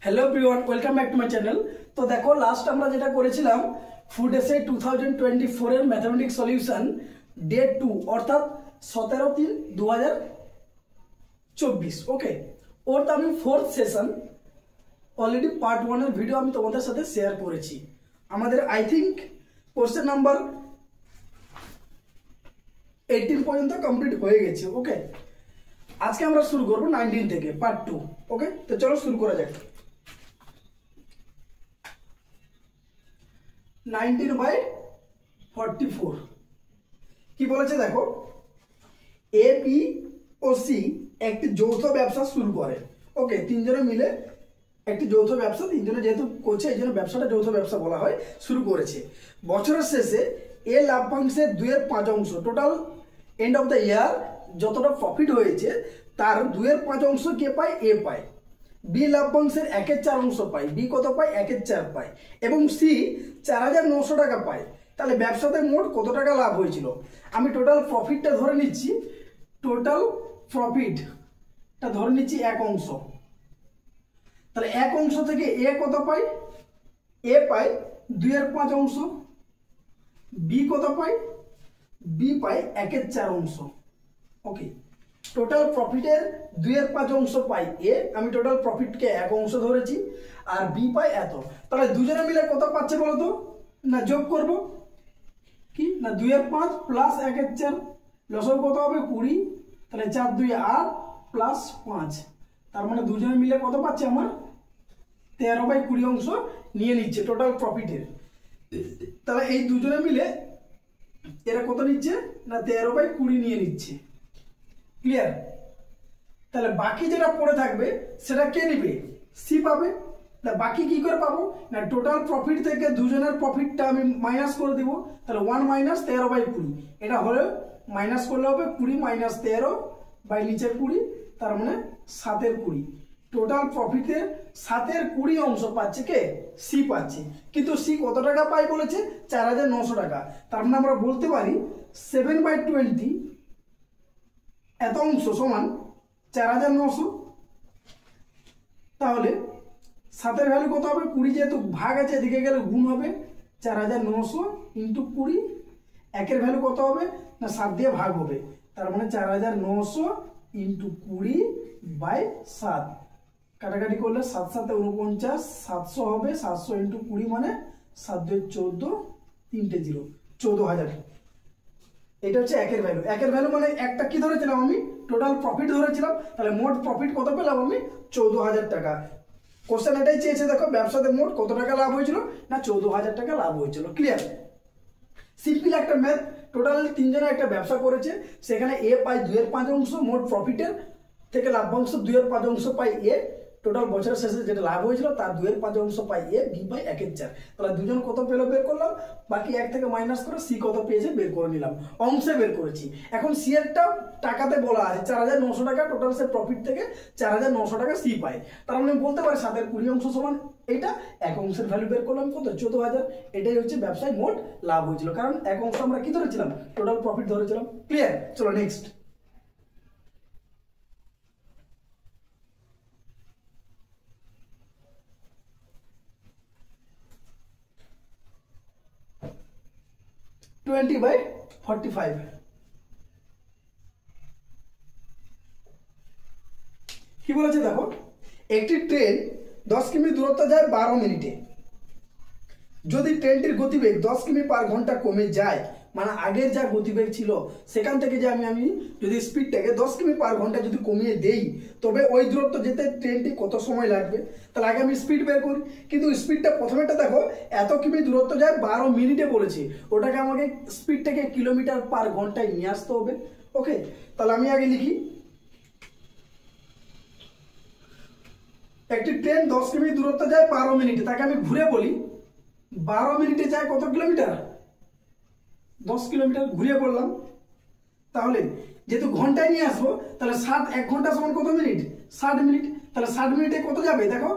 Hello everyone welcome back to my channel. तो देखो last আমরা যেটা করেছিলাম ফুড এসে 2024 এর ম্যাথমেটিক্স সলিউশন ডে 2 অর্থাৎ 17/3/2024 ওকে ওর তো আমি ফোর্থ সেশন অলরেডি পার্ট 1 এর ভিডিও আমি তোমাদের সাথে শেয়ার করেছি। আমাদের আই থিংক কোশ্চেন নাম্বার 18 পর্যন্ত কমপ্লিট হয়ে গেছে ওকে। আজকে আমরা শুরু করব 19 থেকে পার্ট 2 ওকে। তো চলো শুরু করা যাক। 19/44 কি বলেছে দেখো, এ বি ও সি একটি যৌথ ব্যবসা শুরু করে ওকে। তিনজনে মিলে একটি যৌথ ব্যবসা, তিনজনে যেহেতু করছে এই জন্য ব্যবসাটা যৌথ ব্যবসা বলা হয়, শুরু করেছে। বছরের শেষে এ লাভ্যাংশের 2/5 total end of the year যতটা প্রফিট হয়েছে তার 2/5 কে পায়, এ পায়। বি লাভ্যাংশের 1/4 পায়, বি কত পায়, 1/4 পায়। এবং সি 4900 টাকা পায়। তাহলে ব্যবসাতে মোট কত টাকা লাভ হয়েছিল? আমি টোটাল প্রফিটটা ধরে নিচ্ছি, টোটাল প্রফিটটা ধরে নিচ্ছি 1 তাহলে 1 থেকে এ কত পায়, এ পায় 2/5, বি কত পায়, বি পায় 1/4 ওকে। টোটাল প্রফিটের 2/5 পাই এ, আমি টোটাল প্রফিটকে 1 ধরেছি, আর বি পাই এত। তাহলে দুজনে মিলে কত পাচ্ছে বলো তো? না যোগ করব কি না 2/5 প্লাস 1/4 লসও কত হবে 20। তাহলে 4 2 8 প্লাস 5, তার মানে দুজনে মিলে কত পাচ্ছে আমার 13/20 নিয়ে নিচ্ছে টোটাল প্রফিটের। তাহলে এই দুজনে মিলে এরা কত নিচ্ছে না 13/20 নিয়ে নিচ্ছে। ক্লিয়ার? তাহলে বাকি যেটা পড়ে থাকবে সেটা কে নিবে? সি পাবে। তাহলে বাকি কি করে পাবো না টোটাল প্রফিট থেকে দুজনের প্রফিটটা আমি মাইনাস করে দিব। তাহলে 1 - 13/20 এটা হলে মাইনাস করলে হবে 20 - 13 বাই নিচের 20, তার মানে 7/20। টোটাল প্রফিটের 7/20 পাচ্ছে কে? সি পাচ্ছে। কিন্তু সি কত টাকা পায় বলেছে? 4900 টাকা। তার মানে আমরা বলতে পারি 7/20 এত অংশ সমান 4900। তাহলে 7-এর ভ্যালু কত হবে? 20, যেহেতু ভাগ আছে এদিকে গেলে গুণ হবে 4900 ইন্টু 20। 1-এর ভ্যালু কত হবে না 7 দিয়ে ভাগ হবে, তার মানে 4900 ইন্টু 20/7। কাটাকাটি করলে 7 7 49, 700 হবে। 700 ইন্টু 20 মানে 7 2 14, 3টে 0, 14000। এটা হচ্ছে 1-এর ভ্যালু। 1-এর ভ্যালু মানে একটা কি ধরেছিলাম আমি? টোটাল প্রফিট ধরেছিলাম। তাহলে মোট প্রফিট কত পেলাম আমি? 14000 টাকা। কোশ্চেন এটাই চেয়েছে, দেখো ব্যবসাতে মোট কত টাকা লাভ হয়েছিল না 14000 টাকা লাভ হয়েছিল। ক্লিয়ার? সিম্পল একটা ম্যাথ। টোটাল তিনজনে একটা ব্যবসা করেছে, সেখানে এ পায় 2/5 মোট প্রফিটের থেকে লাভ্যাংশ 2/5 পাই এ। টোটাল বছরের শেষে যেটা লাভ হয়েছিল তার 2/5 পাই এ, বি পাই 1/4। তাহলে দুজন কত পেলো বের করলাম, বাকি 1 থেকে মাইনাস করে সি কত পেয়েছে বের করে নিলাম, অংশে বের করেছি। এখন সি এরটা টাকাতে বলা আছে 4900 টাকা, টোটাল সে প্রফিট থেকে 4900 টাকা সি পায়। তার মানে বলতে পারি 7/20 সমান এইটা। 1 ভ্যালু বের করলাম কত? 14000। এটাই হচ্ছে ব্যবসায় মোট লাভ হয়েছিল, কারণ 1 আমরা কি ধরেছিলাম? টোটাল প্রফিট ধরেছিলাম। ক্লিয়ার? চলো নেক্সট। কি বলেছে দেখো, একটি ট্রেন 10 কিমি দূরত্ব যায় 12 মিনিটে। যদি ট্রেনটির গতিবেগ 10 কিমি/ঘন্টা কমে যায়, মানে আগের যা গতিবেগ ছিল সেখান থেকে যে আমি যদি স্পিডটাকে 10 কিমি/ঘন্টা যদি কমিয়ে দেই, তবে ওই দূরত্ব যেতে ট্রেনটি কত সময় লাগবে? তাহলে আগে আমি স্পিড বের করি। কিন্তু স্পিডটা প্রথমেটা দেখো এত কিমি দূরত্ব যায় 12 মিনিটে বলেছে, ওটাকে আমাকে স্পিডটাকে কিলোমিটার/ঘন্টায় নিয়ে আসতে হবে ওকে। তাহলে আমি আগে লিখি, একটি ট্রেন 10 কিমি দূরত্ব যায় 12 মিনিটে, তাকে আমি ঘুরে বলি 12 মিনিটে যায় কত কিলোমিটার? 10 কিলোমিটার। ঘুরিয়ে বললাম, তাহলে যেহেতু ঘন্টায় নিয়ে আসবো তাহলে 1 ঘন্টা সমান কত মিনিট? 60 মিনিট। তাহলে 60 মিনিটে কত যাবে দেখো,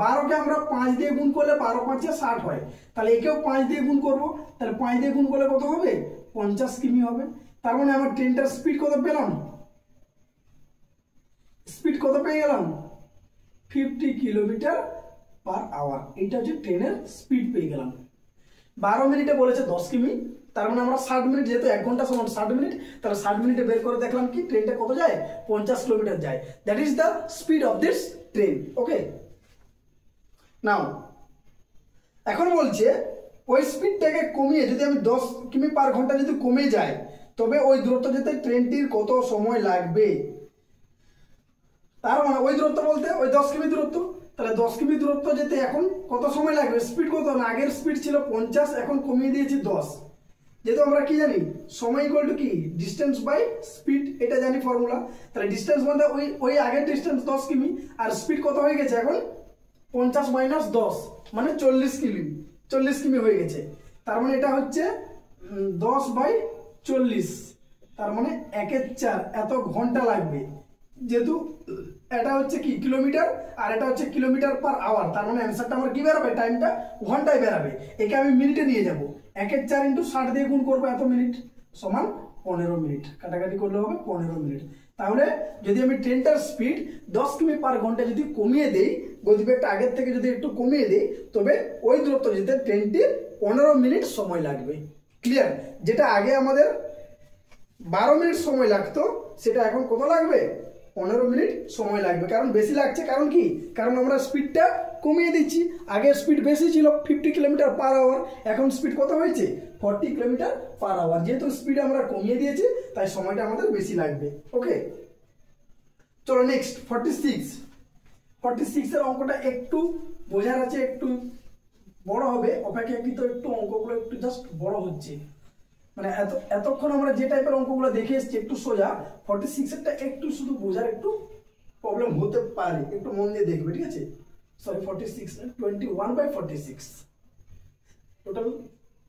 12কে আমরা 5 দিয়ে গুণ করলে 12 × 5 = 60 হয়। তাহলে একেও 5 দিয়ে গুণ করবো, তাহলে 5 দিয়ে গুণ করলে কত হবে? 50 কিমি হবে। তার মানে আমার ট্রেনটার স্পিড কত পেলাম? স্পিড কত পেয়ে গেলাম? 50 কিলোমিটার পার আওয়ার। এইটা হচ্ছে ট্রেনের স্পিড পেয়ে গেলাম। 12 মিনিটে বলেছে 10 কিমি, তার মানে আমরা 60 মিনিট, যেহেতু 1 ঘন্টা সমান 60 মিনিট, তাহলে 60 মিনিটে বের করে দেখলাম কি ট্রেনটা কত যায়, 50 কিলোমিটার যায়। That is the speed of this train. Okay, now এখন বলছে ওই স্পিডটাকে কমিয়ে যদি আমি 10 কিমি পার ঘন্টা যদি কমে যায়, তবে ওই দূরত্ব যেতে ট্রেনটির কত সময় লাগবে। তার মানে ওই দূরত্ব বলতে ওই 10 কিমি দূরত্ব, তাহলে 10 কিমি দূরত্ব যেতে এখন কত সময় লাগবে, স্পিড কত না, আগের স্পিড ছিল 50, এখন কমিয়ে দিয়েছি 10। যেহেতু আমরা কি জানি সময় ইকুয়াল টু কি ডিস্টেন্স বাই স্পিড, এটা জানি ফর্মুলা। তাহলে ডিস্টেন্স মানে ওই আগের ডিস্টেন্স 10 কিমি, আর স্পিড কত হয়ে গেছে এখন 50 মাইনাস 10 মানে 40 কিমি, 40 কিমি হয়ে গেছে। তার মানে এটা হচ্ছে 10 বাই 40, তার মানে 1/4 এত ঘন্টা লাগবে। যেহেতু এটা হচ্ছে কি কিলোমিটার আর এটা হচ্ছে কিলোমিটার পার আওয়ার, তার মানে অ্যান্সারটা আমার কি বেরাবে, টাইমটা ঘন্টায় বেরাবে। একে আমি মিনিটে নিয়ে যাব, 1/4 ইন্টু 60 দিয়ে গুণ করবো, এত মিনিট সমান 15 মিনিট, কাটাকাটি করলে হবে 15 মিনিট। তাহলে যদি আমি ট্রেনটার স্পিড 10 কিমি পার ঘন্টা যদি কমিয়ে দেই, গতিবেগটা আগের থেকে যদি একটু কমিয়ে দেই, তবে ওই দূরত্ব যেতে ট্রেনটির 15 মিনিট সময় লাগবে। ক্লিয়ার? যেটা আগে আমাদের 12 মিনিট সময় লাগতো, সেটা এখন কত লাগবে, 15 মিনিট সময় লাগবে। কারণ বেশি লাগছে, কারণ কি, কারণ আমরা স্পিডটা কমিয়ে দিচ্ছি। আগের স্পিড বেশি ছিল 50 কিলোমিটার পার আওয়ার, এখন স্পিড কত হয়েছে 40 কিলোমিটার পার আওয়ার। যেহেতু স্পিড আমরা কমিয়ে দিয়েছি, তাই সময়টা আমাদের বেশি লাগবে। ওকে, চলো নেক্সট 46 এর অঙ্কটা একটু বোঝার আছে, একটু বড় হবে, অপেক্ষাকৃত একটু অঙ্কগুলো একটু জাস্ট বড় হচ্ছে। মানে এতক্ষণ আমরা যে টাইপের অঙ্কগুলো দেখে এসেছি একটু সোজা, 46 এরটা একটু শুধু বোঝার একটু প্রবলেম হতে পারে, একটু মন দিয়ে দেখবে, ঠিক আছে। সরি 46 না, 21/46, টোটাল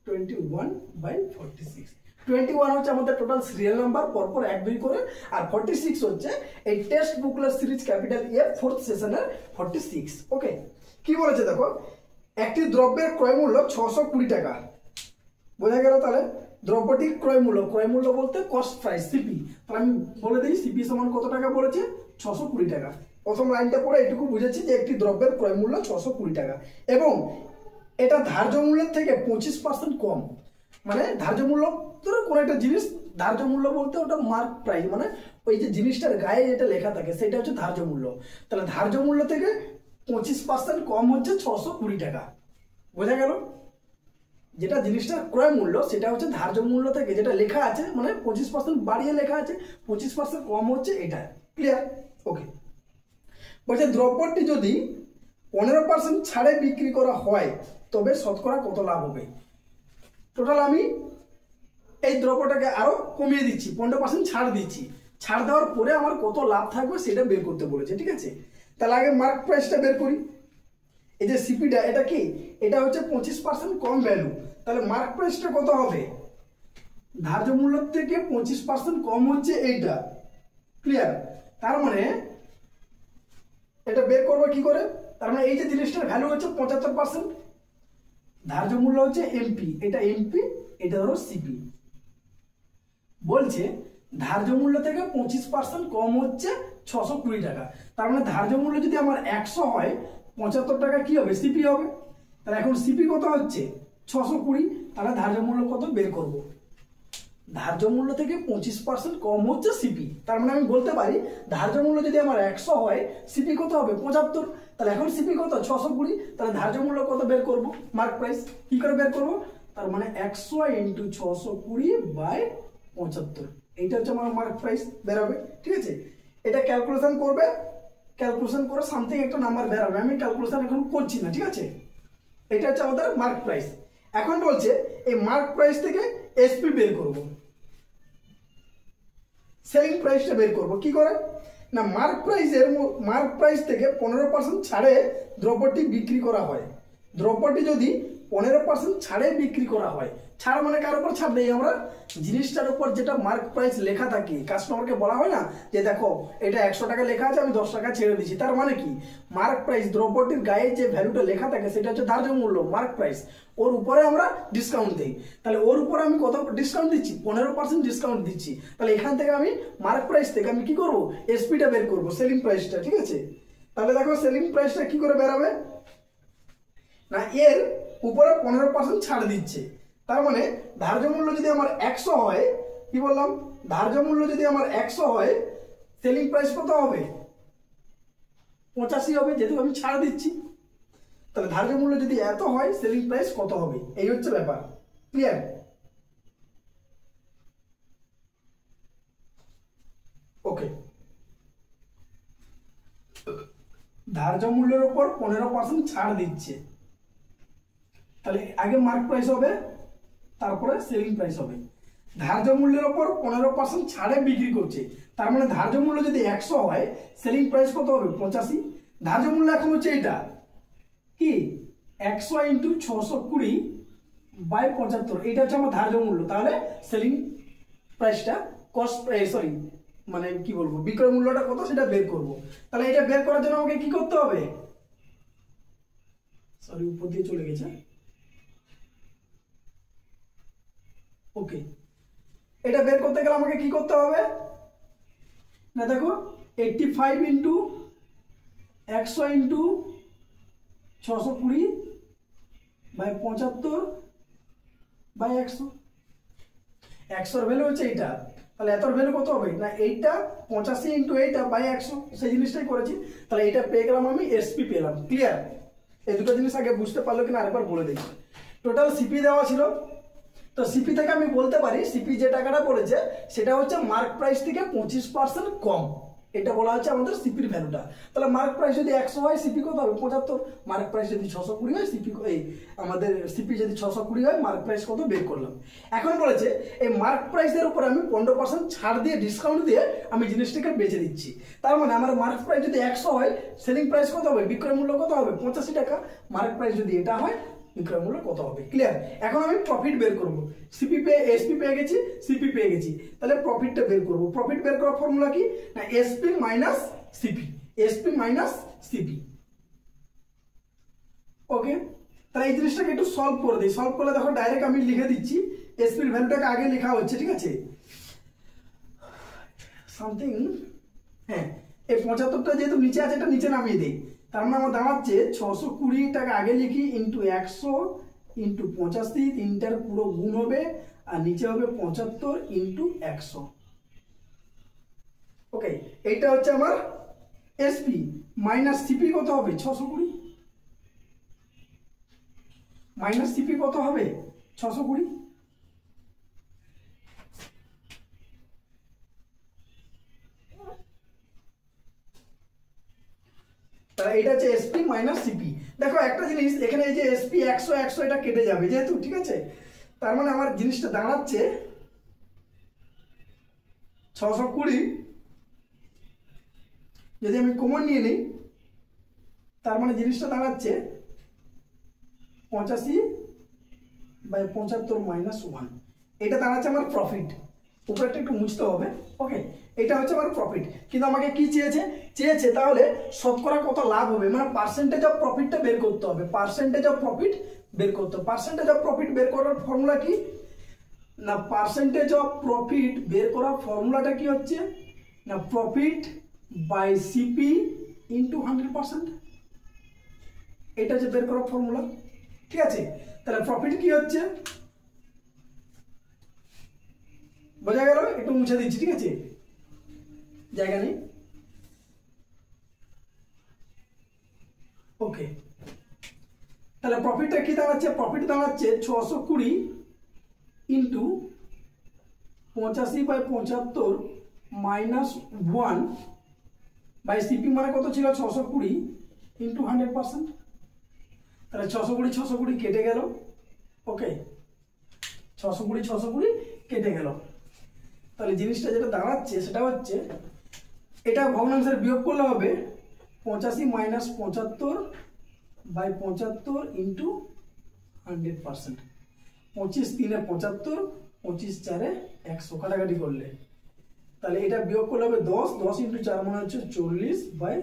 21/46। 21 হচ্ছে আমাদের টোটাল সিরিয়াল নাম্বার, পরপর 1 2 করে, আর 46 হচ্ছে এই text booklet series capital A 4th সেশনের 46। ওকে, কি বলেছে দেখো, একটি দ্রব্যের ক্রয় মূল্য 620 টাকা, বোঝা গেল। তাহলে দ্রব্যটির ক্রয় মূল্য বলতে কস্ট প্রাইস, সিপি। তাহলে আমি বলে দিই সিপি সমান কত টাকা বলেছে, 620 টাকা। প্রথম লাইনটা পড়ে এটুকু বুঝেছি যে একটি দ্রব্যের ক্রয় মূল্য 620 টাকা, এবং এটা ধার্য মূল্যের থেকে 25% কম। মানে ধার্য মূল্য, ধরো কোনো একটা জিনিস ধার্য মূল্য বলতে ওটা মার্ক প্রাইস, মানে ওই যে জিনিসটার গায়ে যেটা লেখা থাকে সেটা হচ্ছে ধার্য মূল্য। তাহলে ধার্য মূল্য থেকে 25% কম হচ্ছে 620 টাকা, বোঝা গেল। যেটা জিনিসটার ক্রয় মূল্য সেটা হচ্ছে ধার্য মূল্য থেকে যেটা লেখা আছে, মানে 25% বাড়িয়ে লেখা আছে, 25% কম হচ্ছে এটা। ক্লিয়ার? ওকে, বলছে দ্রব্যটি যদি 15% ছাড়ে বিক্রি করা হয়, তবে শতকরা কত লাভ হবে। টোটাল আমি এই দ্রব্যটাকে আরো কমিয়ে দিচ্ছি, 15% ছাড় দিচ্ছি, ছাড় দেওয়ার পরে আমার কত লাভ থাকবে সেটা বের করতে বলেছে, ঠিক আছে। তাহলে আগে মার্ক প্রাইসটা বের করি। এই যে সিপিটা, এটা কি, এটা হচ্ছে 25% কম ভ্যালু, তাহলে মার্ক প্রাইসটা কত হবে, ধার্য মূল্য থেকে 25% কম হচ্ছে এইটা। ক্লিয়ার? তার মানে এটা বের করবো কি করে, তার মানে এই যে জিনিসটার ভ্যালু হচ্ছে 75%, ধার্য মূল্য হচ্ছে এমপি, এটা এমপি, এটা ধরো সিপি। বলছে ধার্য মূল্য থেকে 25% কম হচ্ছে 620 টাকা, তার মানে ধার্য মূল্য যদি আমার 100 হয়, 75 টাকা কি হবে, সিপি হবে। তাহলে এখন সিপি কত হচ্ছে 620, তাহলে ধার্য মূল্য কত বের করব। ধার্য মূল্য থেকে 25% কম হচ্ছে সিপি, তার মানে আমি বলতে পারি ধার্য মূল্য যদি আমার 100 হয়, সিপি কত হবে 75। তাহলে এখন সিপি কত 620, তাহলে ধার্য মূল্য কত বের করব, মার্ক প্রাইস। কি করে বের করব, তার মানে 100 × 620/75, এইটা হচ্ছে আমার মার্ক প্রাইস বেরোবে, ঠিক আছে। এটা ক্যালকুলেশন করবে, ক্যালকুলেশন করে সামথিং একটা নাম্বার বেরোবে, আমি ক্যালকুলেশন এখন করছি না, ঠিক আছে। এটা হচ্ছে আমাদের মার্ক প্রাইস। এখন বলছে এই মার্ক প্রাইস থেকে এসপি বের করব, সেলিং প্রাইসটা বের করব। কি করে না, মার্ক প্রাইস থেকে 15% ছাড়ে দ্রব্যটি বিক্রি করা হয়। দ্রব্যটি যদি 15% ছাড়ে বিক্রি করা হয়, ছাড় মানে কার উপর ছাড় দেই আমরা, জিনিসটার উপর যেটা মার্ক প্রাইস লেখা থাকে, কাস্টমারকে বলা হয় না যে দেখো এটা 100 টাকা লেখা আছে, আমি 10 টাকা ছেড়ে দিচ্ছি। তার মানে কি, মার্ক প্রাইস দ্রব্যটির গায়ে যে ভ্যালুটা লেখা থাকে সেটা হচ্ছে ধার্য মূল্য, মার্ক প্রাইস, ওর উপরে আমরা ডিসকাউন্ট দিই। তাহলে ওর উপরে আমি কত ডিসকাউন্ট দিচ্ছি, 15% ডিসকাউন্ট দিচ্ছি। তাহলে এখান থেকে আমি মার্ক প্রাইস থেকে আমি কি করবো, এসপিটা বের করবো, সেলিং প্রাইসটা, ঠিক আছে। তাহলে দেখো সেলিং প্রাইসটা কি করে বেরাবে, না এর উপরে 15% ছাড় দিচ্ছে। তার মানে ধার্য মূল্য যদি আমার 100 হয়, কি বললাম, ধার্য মূল্য যদি আমার 100 হয়, সেলিং প্রাইস কত হবে? 85 হবে, যেহেতু আমি ছাড় দিচ্ছি। তাহলে ধার্য মূল্য যদি এত হয়, সেলিং প্রাইস কত হবে? এই হচ্ছে ব্যাপার। ক্লিয়ার? ওকে, ধার্য মূল্যের উপর 15% ছাড় দিচ্ছে, তাহলে আগে মার্ক প্রাইস হবে, তারপরে সেলিং প্রাইস হবে। ধার্য মূল্যের উপর 15% ছাড়ে বিক্রি করছে, তার মানে ধার্য মূল্য যদি 100 হয়, সেলিং প্রাইস কত হবে? 85। ধার্য মূল্য এখন হচ্ছে এটা কি 100 ইন্টু 620 বাই 75, এটা হচ্ছে আমার ধার্য মূল্য। তাহলে সেলিং প্রাইসটা কস্ট সরি মানে কি বলবো, বিক্রয় মূল্যটা কত সেটা বের করব। তাহলে এটা বের করার জন্য আমাকে কি করতে হবে? সরি, উপর দিয়ে চলে গেছে। ওকে, এটা বের করতে গেলে আমাকে কি করতে হবে না, দেখো 85 into 100 into 620 by 75 by 100। 100 value হচ্ছে এটা, তাহলে এতর ভ্যালু কত হবে না, এইটা 85 ইন্টু এইটা বাই 100, সেই জিনিসটাই করেছি। তাহলে এটা পেয়ে গেলাম আমি, এসপি পেলাম। ক্লিয়ার? এই দুটো জিনিস আগে বুঝতে পারলো কিনা আরেকবার বলে দেখি। টোটাল সিপি দেওয়া ছিল, তো সিপি থেকে আমি বলতে পারি সিপি যে টাকাটা পড়েছে সেটা হচ্ছে মার্ক প্রাইস থেকে 25% কম। এটা বলা হচ্ছে আমাদের সিপির ভ্যালুটা। তাহলে মার্ক প্রাইস যদি 100 হয়, সিপি কত হবে? 75। মার্ক প্রাইস যদি 620 হয়, সিপি আমাদের সিপি যদি 620 হয়, মার্ক প্রাইস কত বের করলাম। এখন বলেছে এই মার্ক প্রাইসের উপর আমি 15% ছাড় দিয়ে, ডিসকাউন্ট দিয়ে আমি জিনিসটাকে বেচে দিচ্ছি। তার মানে আমার মার্ক প্রাইস যদি 100 হয়, সেলিং প্রাইস কত হবে? বিক্রয় মূল্য কত হবে? 85 টাকা। মার্ক প্রাইস যদি এটা হয়, বিক্রয় মূল্য কত হবে? ক্লিয়ার? এখন আমি প্রফিট বের করব। সিপি পেয়ে এসপি পেয়ে গেছি, সিপি পেয়ে গেছি, তাহলে প্রফিটটা বের করব। প্রফিট বের করার ফর্মুলা কি না, SP minus CP, SP minus CP. Okay, তাহলে এই জিনিসটাকে একটু সলভ করে দিই। সলভ করলে দেখো ডাইরেক্ট আমি লিখে দিচ্ছি, এসপির ভ্যালুটাকে আগে লেখা হচ্ছে, ঠিক আছে, সামথিং। হ্যাঁ, এই 75টা যেহেতু নিচে আছে, এটা নিচে নামিয়ে দেই। তার মানে আমার দাঁড়াচ্ছে 620 টাকা আগে লিখি ইন্টু 100 ইন্টু 85, তিনটার পুরো গুণ হবে, আর নিচে হবে 75 ইন্টু 100। ওকে, এইটা হচ্ছে আমার এসপি মাইনাস সিপি কত হবে? 620 মাইনাস সিপি কত হবে? 620। তাহলে এটা হচ্ছে এসপি মাইনাস সিপি। দেখো একটা জিনিস এখানে, এই যে এসপি 100 100 এটা কেটে যাবে যেহেতু, ঠিক আছে। তার মানে আমার জিনিসটা দাঁড়াচ্ছে 620, যদি আমি কমন নিয়ে নিই, তার মানে জিনিসটা দাঁড়াচ্ছে 85 বাই 75 মাইনাস 1। এটা দাঁড়াচ্ছে আমার প্রফিট। উপরেরটা একটু মুছতে হবে। ওকে, এটা হচ্ছে আমার প্রফিট। কিন্তু আমাকে কি চেয়েছে তাহলে শতকরা কত লাভ হবে, মানে পার্সেন্টেজ অফ প্রফিটটা বের করতে হবে। পার্সেন্টেজ অফ প্রফিট বের করতে হবে। পার্সেন্টেজ অফ প্রফিট বের করার ফর্মুলা কি না, পার্সেন্টেজ অফ প্রফিট বের করার ফর্মুলাটা কি হচ্ছে না, প্রফিট বাই সিপি ইন্টু 100%। এটা হচ্ছে বের করার ফর্মুলা, ঠিক আছে। তাহলে প্রফিট কি হচ্ছে বোঝা গেল? একটু মুছে দিচ্ছি, ঠিক আছে, জায়গা নেই। ওকে, তাহলে প্রফিটটা কি দাঁড়াচ্ছে? প্রফিট দাঁড়াচ্ছে 620 into 85 by 75 minus 1 by CP, মানে কত ছিল? 620 ইন্টু 100%। তাহলে 620 কেটে গেল। ওকে, 620 কেটে গেল। তাহলে জিনিসটা যেটা দাঁড়াচ্ছে সেটা হচ্ছে, এটা ভগ্নাংশের বিয়োগ করলে হবে 85 মাইনাস 75 বাই 75 ইন্টু 100%। 25 3 75, 25 4 100, কাটাকাটি করলে তাহলে এটা বিয়োগ করলে হবে 10, 10 ইন্টু 4 মানে হচ্ছে 40 বাই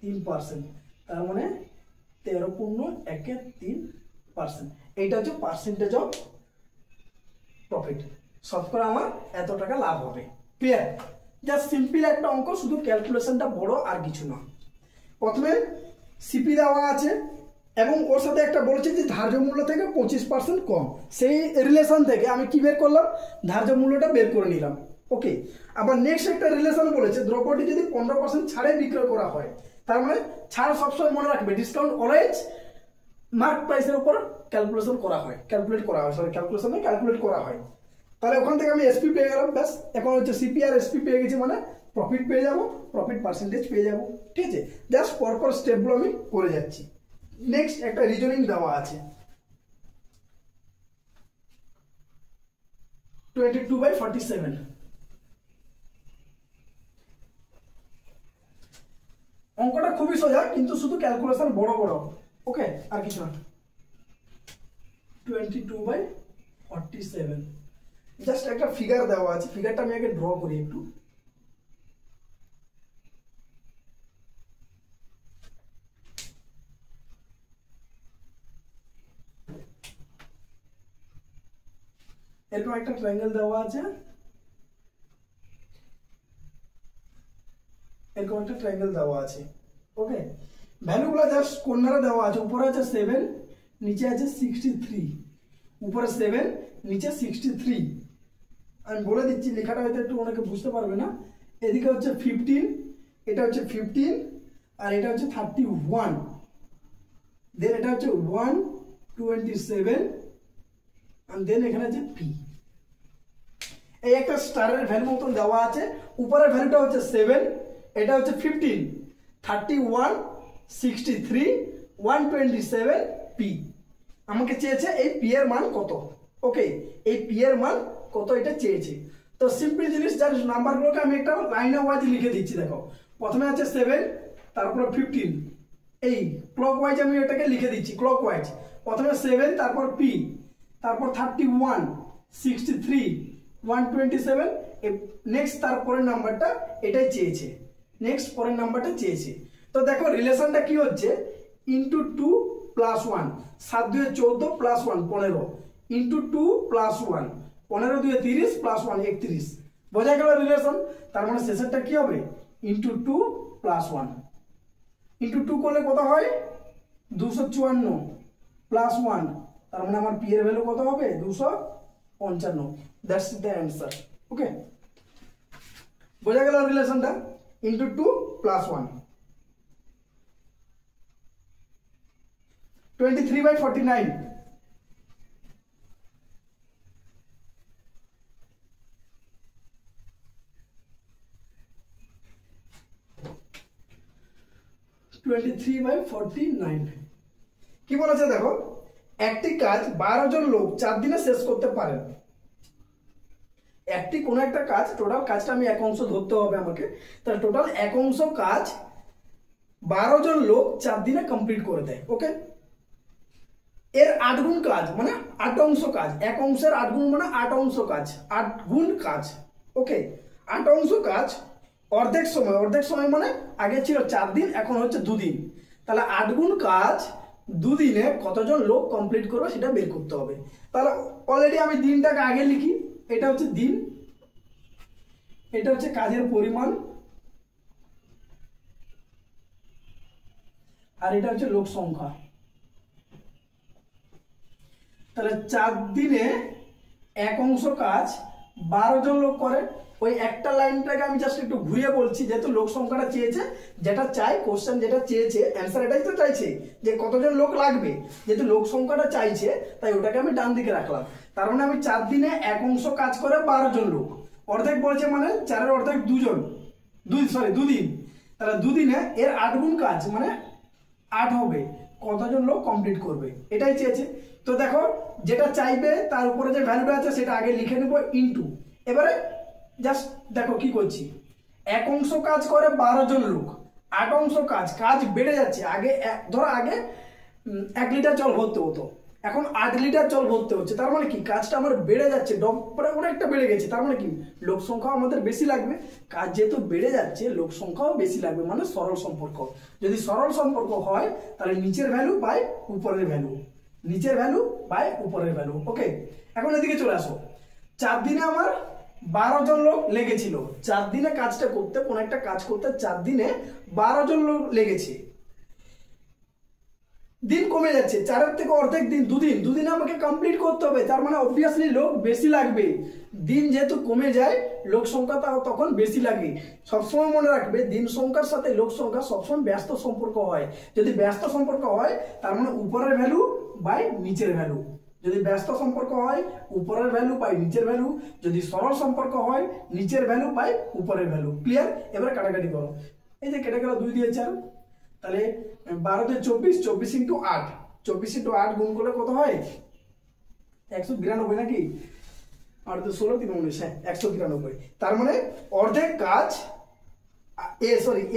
3%, তার মানে 13.13%। এইটা হচ্ছে পার্সেন্টেজ অফ প্রফিট। শতকরা আমার এত টাকা লাভ হবে। ক্লিয়ার? জাস্ট সিম্পল একটা অঙ্ক, শুধু ক্যালকুলেশনটা বড় আর কিছু না। প্রথমে সিপি দেওয়া আছে এবং ওর সাথে একটা বলেছে যে ধার্য মূল্য থেকে 25% কম, সেই রিলেশন থেকে আমি কি বের করলাম, ধার্য মূল্যটা বের করে নিলাম। ওকে, আবার নেক্সট একটা রিলেশন বলেছে দ্রব্যটি যদি 15% ছাড়ে বিক্রয় করা হয়, তার মানে ছাড় সবসময় মনে রাখবে ডিসকাউন্ট অলওয়েজ মার্ক প্রাইসের উপর ক্যালকুলেট করা হয়। তাহলে ওখান থেকে আমি এসপি পেয়ে গেলাম, ব্যাস। এখন হচ্ছে সিপি আর এসপি পেয়ে গেছি, মানে প্রফিট পেয়ে যাবো, প্রফিট পার্সেন্টেজ পেয়ে যাবো। ঠিক আছে, জাস্ট পরপর স্টেপগুলো আমি করে যাচ্ছি। নেক্সট একটা রিজনিং দেওয়া আছে 22/47। অঙ্কটা খুবই সোজা, কিন্তু শুধু ক্যালকুলেশন বড় বড়। ওকে, আর কিছু না। 22/47 জাস্ট একটা ফিগার দেওয়া আছে, ফিগারটা আমি আগে ড্র করি একটু। এরকম একটা ট্রায়াঙ্গেল দেওয়া আছে, এরকম একটা ট্রায়াঙ্গেল দেওয়া আছে। ওকে, ভ্যালুগুলো জাস্ট কর্নারে দেওয়া আছে, উপরে আছে 7, নিচে আছে 63, উপরে 7, নিচে 63। আমি বলে দিচ্ছি, লেখাটা হয়তো একটু অনেকে বুঝতে পারবে না। এদিকে হচ্ছে 15, এটা হচ্ছে 15, আর এটা হচ্ছে 31, দেন এটা হচ্ছে 127, আর দেন এখানে আছে পি। এই একটা স্টারের ভ্যালু মতন দেওয়া আছে, উপরের ভ্যালুটা হচ্ছে 7, এটা হচ্ছে 15, 31, 63, 127 পি। আমাকে চেয়েছে এই পি এর মান কত। ওকে, এই পি এর মান কত এটা চেয়েছে। তো সিম্পল জিনিস, যার নাম্বারগুলোকে আমি একটা লাইনে ওয়াইজ লিখে দিচ্ছি। দেখো, প্রথমে আছে 7, তারপরে 15, এই ক্লক ওয়াইজ আমি এটাকে লিখে দিচ্ছি। ক্লক ওয়াইজ প্রথমে 7, তারপর পি, তারপর 31, 63, 127, নেক্সট তারপরের নাম্বারটা এটাই চেয়েছে, নেক্সট পরের নাম্বারটা চেয়েছে। তো দেখো রিলেশনটা কি হচ্ছে, ইন্টু 2 + 1, 7 2 14 + 1 15, ইন্টু 2 + 1, 15 2 30 + 1 31। বোঝা গেল রিলেশন? তার মানে শেষেরটা কি হবে, ইন্টু 2 + 1। ইন্টু 2 করলে কত হয়, 254 + 1, তার মানে আমার পি এর ভ্যালু কত হবে, 255। That's the answer. ওকে, বোঝা গেল রিলেশনটা, ইন্টু 2 + 1। 23/49, 23/49 কি বলেছে দেখো, একটি কাজ 12 জন লোক 4 দিনে শেষ করতে পারেন। একটি কোনো একটা কাজ, টোটাল কাজটা আমি এক অংশ ধরতে হবে আমাকে, তাহলে টোটাল এক অংশ কাজ 12 জন লোক 4 দিনে কমপ্লিট করে দেয়। ওকে, এর 8 গুণ কাজ মানে 8 অংশ কাজ, এক অংশের 8 গুণ মানে 8 অংশ কাজ, 8 গুণ কাজ। ওকে, 8 অংশ কাজ অর্ধেক সময় মানে আগে ছিল 4 দিন, এখন হচ্ছে 2 দিন। তাহলে 8 গুণ কাজ 2 দিনে কতজন লোক কমপ্লিট করবে সেটা বের করতে হবে। তাহলে অলরেডি আমি দিনটাকে আগে লিখি, এটা হচ্ছে দিন, এটা হচ্ছে কাজের পরিমাণ, আর এটা হচ্ছে লোক সংখ্যা। তাহলে 4 দিনে এক অংশ কাজ 12 জন লোক করে। ওই একটা লাইনটাকে আমি জাস্ট একটু ঘুরিয়ে বলছি, যেহেতু লোক সংখ্যাটা চেয়েছে, যেটা চাই কোশ্চেন যেটা চেয়েছে অ্যান্সার এটাই তো চাইছে যে কতজন লোক লাগবে, যেহেতু লোক সংখ্যাটা চাইছে তাই ওটাকে আমি ডান দিকে রাখলাম। তার মানে আমি 4 দিনে এক অংশ কাজ করে 12 জন লোক, অর্ধেক বলেছে মানে 4-এর অর্ধেক 2 দিন। তাহলে 2 দিনে এর 8 গুণ কাজ মানে 8 হবে, কতজন লোক কমপ্লিট করবে এটাই চেয়েছে। তো দেখো, যেটা চাইবে তার উপরে যে ভ্যালুটা আছে সেটা আগে লিখে নেব, ইনটু। এবারে জাস্ট দেখো কি করছি, এক অংশ কাজ করে 12 জন লোক, 8 অংশ কাজ বেড়ে যাচ্ছে। আগে ধরো আগে 1 লিটার জল ভরতে হতো, এখন 8 লিটার জল ভরতে হচ্ছে। তার মানে কি, কাজটা আমার বেড়ে যাচ্ছে, অনেকটা বেড়ে গেছে। তার মানে কি, লোক সংখ্যা আমাদের বেশি লাগবে। কাজ যেহেতু বেড়ে যাচ্ছে, লোক সংখ্যাও বেশি লাগবে, মানে সরল সম্পর্ক। যদি সরল সম্পর্ক হয় তাহলে নিচের ভ্যালু বাই উপরের ভ্যালু, নিচের ভ্যালু বাই উপরের ভ্যালু। ওকে, এখন এদিকে চলে আসো। 4 দিনে আমার 12 জন লোক লেগেছিল। 4 দিনে কাজটা করতে, কোন একটা কাজ করতে 4 দিনে 12 জন লোক লেগেছে। দিন কমে যাচ্ছে, 4-এর থেকে অর্ধেক দিন, দুদিনে আমাকে কমপ্লিট করতে হবে, তার মানে অবভিয়াসলি লোক বেশি লাগবে। দিন যেহেতু কমে যায় লোক সংখ্যা তখন বেশি লাগে। সবসময় মনে রাখবে দিন সংখ্যার সাথে লোক সংখ্যা সবসময় ব্যস্ত সম্পর্ক হয়। যদি ব্যস্ত সম্পর্ক হয় তার মানে উপরের ভ্যালু বাই নিচের ভ্যালু। যদি ব্যস্ত সম্পর্ক হয় উপরের ভ্যালু বাই নিচের ভ্যালু, যদি সরল সম্পর্ক হয় নিচের ভ্যালু বাই উপরের ভ্যালু। ক্লিয়ার? এবারে কাটাকাটি করো। এই যে কেটে গেল 2 দিয়ে 4, তাহলে 12 দিয়ে 24, 24 ইন্টু 8, 24 ইন্টু 8 গুণ করলে কত হয়? 192 নাকি? 8 দিয়ে 16, 3 19, হ্যাঁ 193। তার মানে অর্ধেক কাজ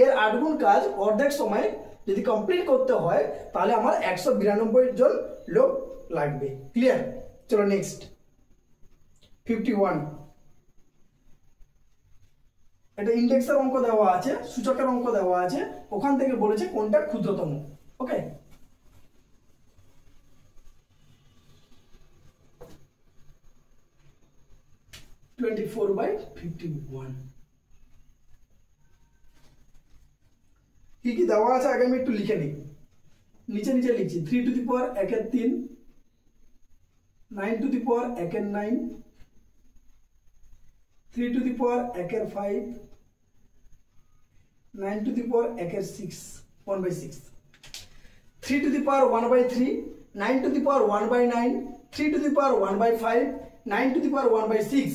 এর 8 গুণ কাজ অর্ধেক সময় যদি কমপ্লিট করতে হয় তাহলে আমার 192 জন লোক লাগবে। ক্লিয়ার? চলো নেক্সট 51। এটা ইন্ডেক্সের অঙ্ক দেওয়া আছে, সূচকের অঙ্ক দেওয়া আছে, ওখান থেকে বলেছে কোনটা ক্ষুদ্রতম। ওকে, কি কি দেওয়া আছে আগে আমি একটু লিখে নিই। নিচে লিখছি 3 টু দি পাওয়ার 1 এর 3, 9 টু দি পাওয়ার 1 এর 9, 3 টু দি পাওয়ার 1 এর 5, 9 টু দি পাওয়ার 1 এর 6, 1/6, 3 to the power 1/3, 9 to the power 1/9, 3 to the power 1/5, 9 to the power 1/6।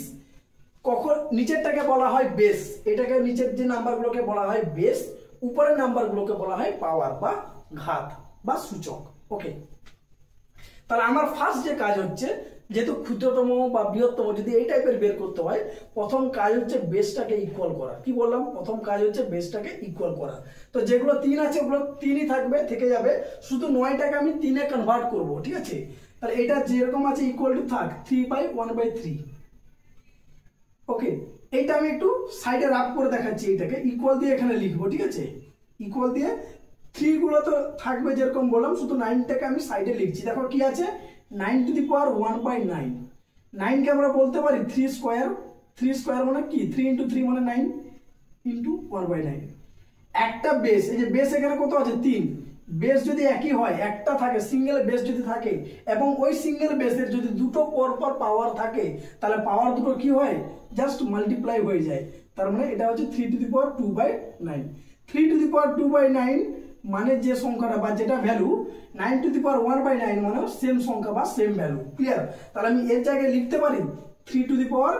কখন নিচেরটাকে বলা হয় বেস, এটাকে নিচের যে নাম্বারগুলোকে বলা হয় বেস, উপরের নাম্বারগুলোকে বলা হয় পাওয়ার বা ঘাত বা সূচক। ওকে, তাহলে আমার ফার্স্ট যে কাজ হচ্ছে, যেহেতু ক্ষুদ্রতম বা বৃহত্তম যদি এই টাইপের বের করতে হয়, প্রথম কাজ হচ্ছে বেসটাকে ইকুয়াল করা। কি বললাম? প্রথম কাজ হচ্ছে বেসটাকে ইকুয়াল করা। তো যেগুলো 3 আছে ওগুলো 3ই থাকবে, থেকে যাবে, শুধু 9টাকে আমি 3-এ কনভার্ট করব। ঠিক আছে, তাহলে এটা যেরকম আছে ইকুয়াল টু থাক 3/1/3। ওকে, এইটা আমি একটু সাইডে রাফ করে দেখাচ্ছি, এটাকে ইকুয়াল দিয়ে এখানে লিখবো। ঠিক আছে, ইকুয়াল দিয়ে 3 গুলো তো থাকবে যেরকম বললাম, শুধু 9টাকে আমি সাইডে লিখছি। দেখো কি আছে, 9 টু দি পাওয়ার 1/9, 9 কে আমরা বলতে পারি 3 স্কয়ার। 3 স্কয়ার মানে কি? 3 ইন্টু 3 মানে 9 ইন্টু 1/9। একটা বেস, এই যে বেস এখানে কত আছে? 3। বেস যদি একই হয়, একটা থাকে, সিঙ্গেল বেস যদি থাকে এবং ওই সিঙ্গেল বেসের যদি দুটো পরপর পাওয়ার থাকে তাহলে পাওয়ার দুটো কি হয়? জাস্ট মাল্টিপ্লাই হয়ে যায়। তার মানে এটা হচ্ছে 3 to the power 2/9। 3 to the পাওয়ার 2/9 মানে যে সংখ্যাটা বা যেটা ভ্যালু, 9 টু দি পাওয়ার 1/9 মানে সেম সংখ্যা বা সেম ভ্যালু। ক্লিয়ার? তাহলে আমি এর জায়গায় লিখতে পারি 3 টু দি পাওয়ার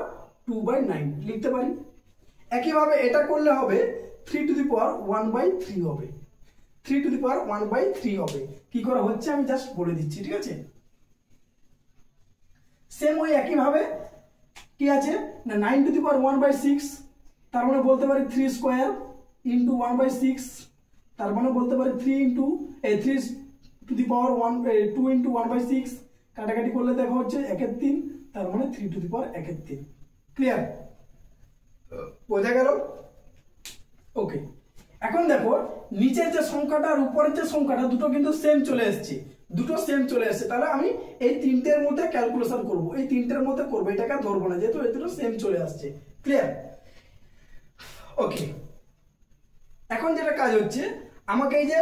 2/9 লিখতে পারি। একইভাবে এটা করলে হবে 3 টু দি পাওয়ার 1/3 হবে, 3 টু দি পাওয়ার 1/3 হবে। কি করে হচ্ছে আমি জাস্ট বলে দিচ্ছি। ঠিক আছে, সেম ওই একইভাবে কি আছে না 9 টু দি পাওয়ার 1/6, তার মানে বলতে পারি 3 স্কয়ার ইন্টু 1/6, তার মানে বলতে পারি 3 টু দি পাওয়ার 2 ইন্টু 1/6। কাটাকাটি করলে দেখা হচ্ছে 1 এর 3, তার মানে 3 টু দি পাওয়ার 1 এর 3। ক্লিয়ার? বোঝা গেল? ওকে, এখন দেখো নিচের যে সংখ্যাটা আর উপরের যে সংখ্যাটা দুটো কিন্তু সেম চলে এসেছে, তাহলে আমি এই 3টের মধ্যে ক্যালকুলেশন করব, এই 3টের মধ্যে করব, এটাকে ধরবো না যেহেতু এই দুটো সেম চলে আসছে। ক্লিয়ার? ওকে, এখন যেটা কাজ হচ্ছে, আমাকে এই যে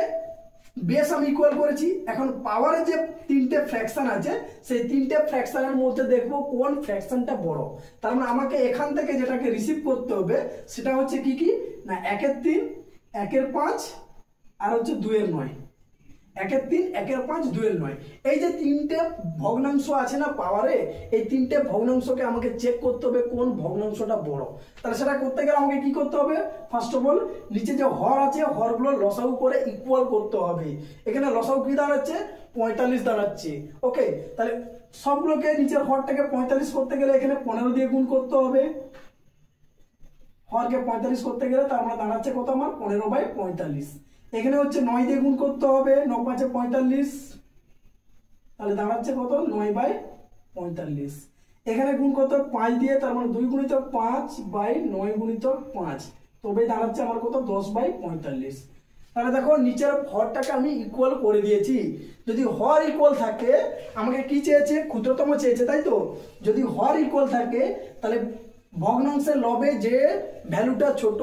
বেস আমি ইকুয়াল করেছি, এখন পাওয়ারের যে 3টে ফ্র্যাকশন আছে সেই 3টে ফ্র্যাকশনের মধ্যে দেখবো কোন ফ্র্যাকশনটা বড়। তার মানে আমাকে এখান থেকে যেটাকে রিসিভ করতে হবে সেটা হচ্ছে কি কি না 1 এর 3, 1 এর 5 আর হচ্ছে 2 এর 9। 1 এর 3, 1 এর 5, 2 এর 9, এই যে 3টে ভগ্নাংশ আছে না পাওয়ারে, এই 3টে ভগ্নাংশকে আমাকে চেক করতে হবে কোন ভগ্নাংশটা বড়। তাহলে সেটা করতে গেলে আমাকে কি করতে হবে? ফার্স্ট অফ অল নিচে যে হর আছে হরগুলো লসাগু করে ইকুয়াল করতে হবে। এখানে লসাগু কি দাঁড়াচ্ছে? 45 দাঁড়াচ্ছে। ওকে, তাহলে সবগুলোকে নিচের হরটাকে 45 করতে গেলে এখানে 15 দিয়ে গুণ করতে হবে। হরকে 45 করতে গেলে তার মানে দাঁড়াচ্ছে কত আমার? 15/45। এখানে হচ্ছে 9 দিয়ে গুণ করতে হবে, 9 5 45, তাহলে দাঁড়াচ্ছে কত? 9/45। এখানে গুণ করতে হবে 5 দিয়ে, তার মানে 2 গুণিত 5/9 গুণিত 5, তবে দাঁড়াচ্ছে আমার কত? 10/45। তাহলে দেখো নিচের হরটাকে আমি ইকুয়াল করে দিয়েছি। যদি হর ইকুয়াল থাকে, আমাকে কি চেয়েছে? ক্ষুদ্রতম চেয়েছে, তাই তো? যদি হর ইকুয়াল থাকে তাহলে ভগ্নাংশের লবে যে ভ্যালুটা ছোট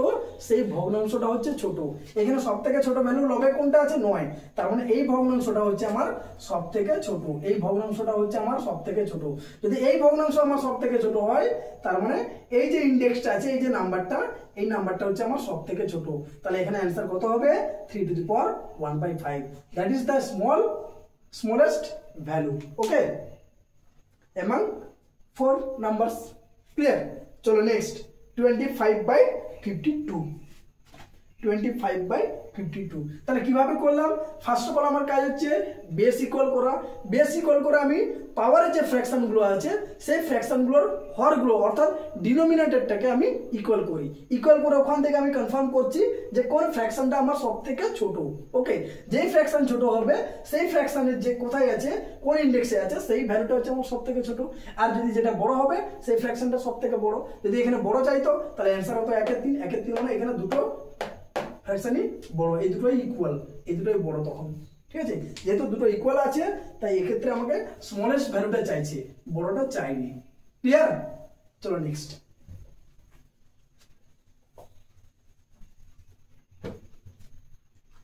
সেই ভগ্নাংশটা হচ্ছে ছোট। এখানে সব থেকে ছোট ভ্যালু লবে কোনটা আছে 9, তার মানে এই ভগ্নাংশটা হচ্ছে আমার সব থেকে ছোট, এই ভগ্নাংশটা হচ্ছে আমার সব থেকে ছোট। যদি এই ভগ্নাংশ আমার সব থেকে ছোট হয় তার মানে এই যে ইন্ডেক্সটা আছে, এই যে নাম্বারটা, এই নাম্বারটা হচ্ছে আমার সব থেকে ছোট। তাহলে এখানে অ্যান্সার কত হবে 3 to the power 1/5, that is the smallest value, okay, among 4 numbers. Clear? চলো নেক্সট 25/52, 25/52। তাহলে কিভাবে করলাম? ফার্স্ট অফ অল আমার কাজ হচ্ছে বেস ইকুয়াল করা। বেস ইকুয়াল করে আমি পাওয়ারের যে ফ্র্যাকশনগুলো আছে সেই ফ্র্যাকশনগুলোর হরগুলো অর্থাৎ ডিনোমিনেটরটাকে আমি ইকুয়াল করি। ইকুয়াল করে ওখান থেকে আমি কনফার্ম করছি যে কোন ফ্র্যাকশনটা আমার সব থেকে ছোট। ওকে, যেই ফ্র্যাকশন ছোট হবে সেই ফ্র্যাকশনের যে কোথায় আছে, কোন ইন্ডেক্সে আছে, সেই ভ্যালুটা হচ্ছে আমার সব থেকে ছোট। আর যদি যেটা বড় হবে সেই ফ্র্যাকশনটা সব থেকে বড়। যদি এখানে বড় চাইতো তাহলে অ্যান্সার হতো 1/3। 1/3 মানে এখানে দুটো ফ্র্যাকশনই বড়, এই দুটোই ইকুয়াল, এই দুটোই বড় তখন। ঠিক আছে, যেহেতু দুটো ইকুয়াল আছে তাই এক্ষেত্রে আমাকে স্মলেস্ট ভ্যালুটা চাইছে, বড়টা চাইনি। ক্লিয়ার? চলো নেক্সট।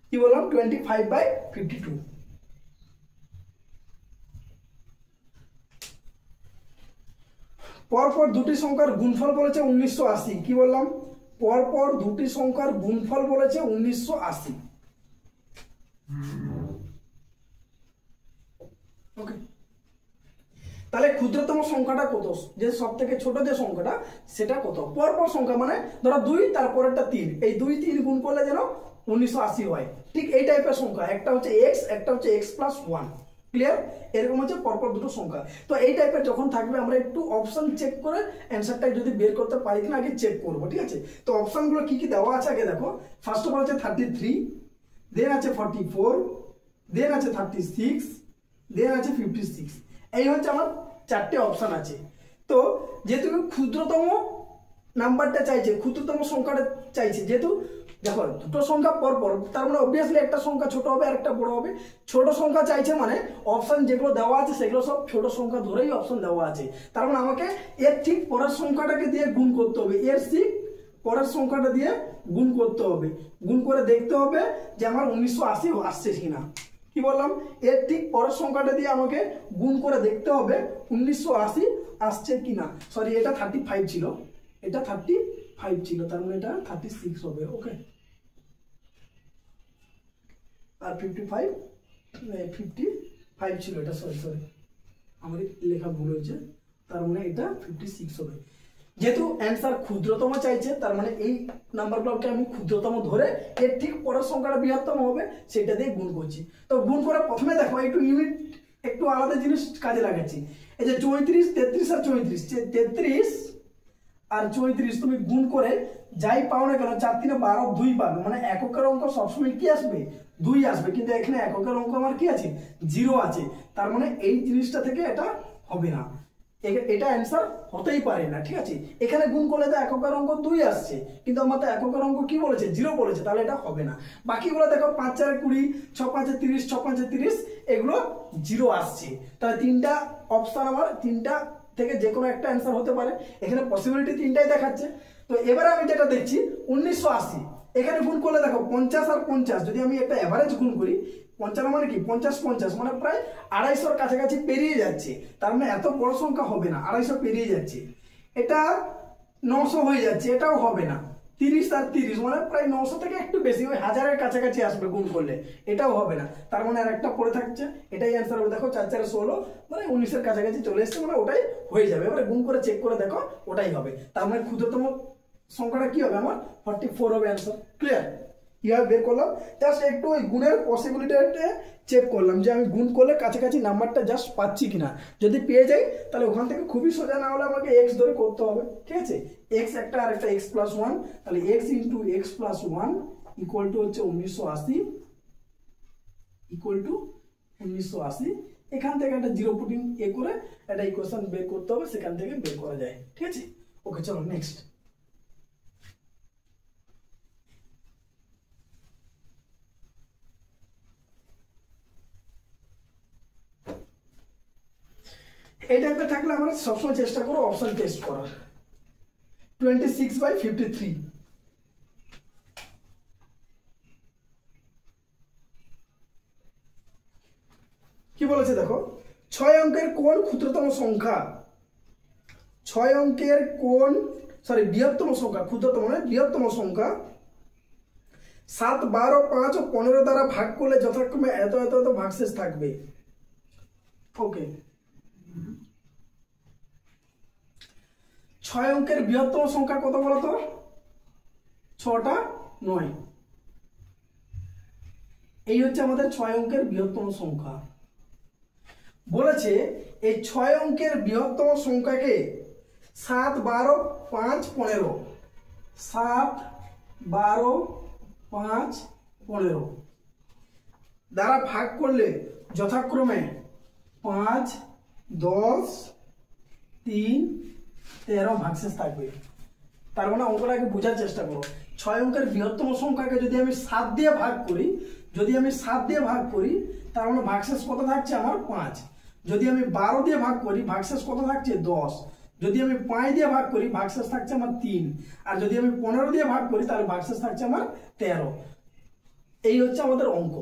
কি বললাম? 25/52। পরপর দুটি সংখ্যার গুণফল বলেছে 1980। কি বললাম? পরপর দুটি সংখ্যার গুণফল বলেছে 1980। ওকে, তাহলে ক্ষুদ্রতম সংখ্যাটা কত, যে সব থেকে ছোট যে সংখ্যাটা সেটা কত? পরপর সংখ্যা মানে ধরো 2 তারপরেরটা 3, এই 2 3 গুণ করলে যেন 1980 হয়। ঠিক এই টাইপের সংখ্যা, একটা হচ্ছে x, একটা হচ্ছে x+1। ক্লিয়ার? এরকম হচ্ছে পরপর দুটো সংখ্যা। তো এই টাইপের যখন থাকবে আমরা একটু অপশন চেক করে অ্যান্সারটা যদি বের করতে পারি কিনা আগে চেক করব। ঠিক আছে, তো অপশনগুলো কি কি দেওয়া আছে আগে দেখো। ফার্স্ট অফ অল হচ্ছে 33, দেন আছে 44, দেন আছে 36, দেন আছে 56। এই হচ্ছে আমার চারটে অপশন আছে। তো যেহেতু ক্ষুদ্রতম নাম্বারটা চাইছে, ক্ষুদ্রতম সংখ্যাটা চাইছে, যেহেতু দেখো দুটো সংখ্যা পরপর, তার মানে অবভিয়াসলি একটা সংখ্যা ছোট হবে আর একটা বড় হবে। ছোট সংখ্যা চাইছে মানে অপশন যেগুলো দেওয়া আছে সেগুলো সব ছোট সংখ্যা ধরেই অপশন দেওয়া আছে। তার মানে আমাকে এর ঠিক পরের সংখ্যাটাকে দিয়ে গুণ করতে হবে, এর ঠিক পরের সংখ্যাটা দিয়ে গুণ করতে হবে। গুণ করে দেখতে হবে যে আমার 1980 আসছে কিনা। কি বললাম? এর ঠিক পরের সংখ্যাটা দিয়ে আমাকে গুণ করে দেখতে হবে 1980 আসছে কিনা। সরি, এটা 35 ছিল, এটা 35 ছিল, তার মানে এটা 36 হবে। ওকে, আর 55 ছিল এটা, সরি আমার লেখা ভুল হয়েছে, তার মানে এটা 56 হবে। যেহেতু অ্যান্সার ক্ষুদ্রতম চাইছে তার মানে এই নাম্বারগুলোকে আমি ক্ষুদ্রতম ধরে এর ঠিক পরের সংখ্যাটা বৃহত্তম হবে সেটা দিয়ে গুণ করছি। তো গুণ করে প্রথমে দেখো একটু ইউনিট, একটু আলাদা জিনিস কাজে লাগাচ্ছি। এই যে 34, 33 আর 34, 33 আর 34 তুমি গুণ করে যাই পাও না কেন 4 3 12 2 পাবে, মানে এককের অঙ্ক সবসময় কি আসবে? 2 আসবে। কিন্তু এখানে এককের অঙ্ক আমার কি আছে? 0 আছে। তার মানে এই জিনিসটা থেকে এটা হবে না, এটা অ্যান্সার হতেই পারে না। ঠিক আছে, এখানে গুণ করলে তো এককের অঙ্ক 2 আসছে, কিন্তু আমার তো এককের অঙ্ক কি বলেছে? 0 বলেছে, তাহলে এটা হবে না। বাকিগুলো দেখো 5 4 20, 6 5 30, 6 5 30, এগুলো 0 আসছে। তাহলে তিনটা অপশন আমার, তিনটা থেকে যে কোনো একটা অ্যান্সার হতে পারে। এখানে পসিবিলিটি তিনটাই দেখাচ্ছে। তো এবারে আমি যেটা দেখছি 1980, এখানে গুণ করলে দেখো 50 আর 50, যদি আমি একটা এভারেজ গুণ করি 55 মানে কি 50 50 মানে প্রায় 250-র কাছাকাছি পেরিয়ে যাচ্ছে। তার মানে এত বড় সংখ্যা হবে না, 250 পেরিয়ে যাচ্ছে। এটা 900 হয়ে যাচ্ছে, এটাও হবে না। 30 আর 30 মানে প্রায় 900 থেকে একটু বেশি, ওই 1000-এর কাছাকাছি আসবে গুণ করলে, এটাও হবে না। তার মানে আর একটা পড়ে থাকছে, এটাই অ্যান্সার হবে। দেখো 4 4 16 মানে 19-এর কাছাকাছি চলে এসছে, মানে ওটাই হয়ে যাবে। এবারে গুণ করে চেক করে দেখো ওটাই হবে। তার মানে ক্ষুদ্রতম সংখ্যাটা কি হবে? আমার 44 হবে অ্যান্সার। ক্লিয়ার? কিভাবে বের করলাম? জাস্ট একটু ওই গুণের পসিবিলিটিটা চেক করলাম যে আমি গুণ করলে কাছাকাছি নাম্বারটা জাস্ট পাচ্ছি কিনা। যদি পেয়ে যাই তাহলে ওখান থেকে খুবই সোজা, না হলে আমাকে এক্স ধরে করতে হবে। ঠিক আছে, এক্স একটা আর একটা x+1, তাহলে x into x+1 equal to হচ্ছে 1980, ইকুয়াল টু 1980। এখান থেকে একটা জিরো পুটিং করে একটা ইকুয়েশন বের করতে হবে, সেখান থেকে বের করা যায়। ঠিক আছে, ওকে চলো নেক্সট। এই টাইপের থাকলে আমরা সবসময় চেষ্টা করো অপশন টেস্ট করার। 26/53। কি বলেছে দেখো, 6 অঙ্কের কোন ক্ষুদ্রতম সংখ্যা, 6 অঙ্কের কোন বৃহত্তম সংখ্যা, ক্ষুদ্রতম মানে বৃহত্তম সংখ্যা 7, 12, 5 ও 15 দ্বারা ভাগ করলে যথাক্রমে এত এত এত ভাগশেষ থাকবে। ওকে, 6 অঙ্কের বৃহত্তম সংখ্যা কত বলতো? 6টা 9। এই হচ্ছে আমাদের 6 অঙ্কের বৃহত্তম সংখ্যা। বলেছে এই 6 অঙ্কের বৃহত্তম সংখ্যাকে 7, 12, 5, 15 7, 12, 5, 15 দ্বারা ভাগ করলে যথাক্রমে 5, 10, 3, 13 ভাগশেষ থাকবে। তার মানে অঙ্কটাকে বোঝার চেষ্টা করো। 6 অঙ্কের বৃহত্তম সংখ্যাকে যদি আমি 7 দিয়ে ভাগ করি, তার মানে ভাগশেষ কত থাকছে আমার? 5। যদি আমি 12 দিয়ে ভাগ করি, ভাগশেষ কত থাকছে? 10। যদি আমি 5 দিয়ে ভাগ করি, ভাগশেষ থাকছে আমার 3। আর যদি আমি 15 দিয়ে ভাগ করি, তাহলে ভাগশেষ থাকছে আমার 13। এই হচ্ছে আমাদের অঙ্ক,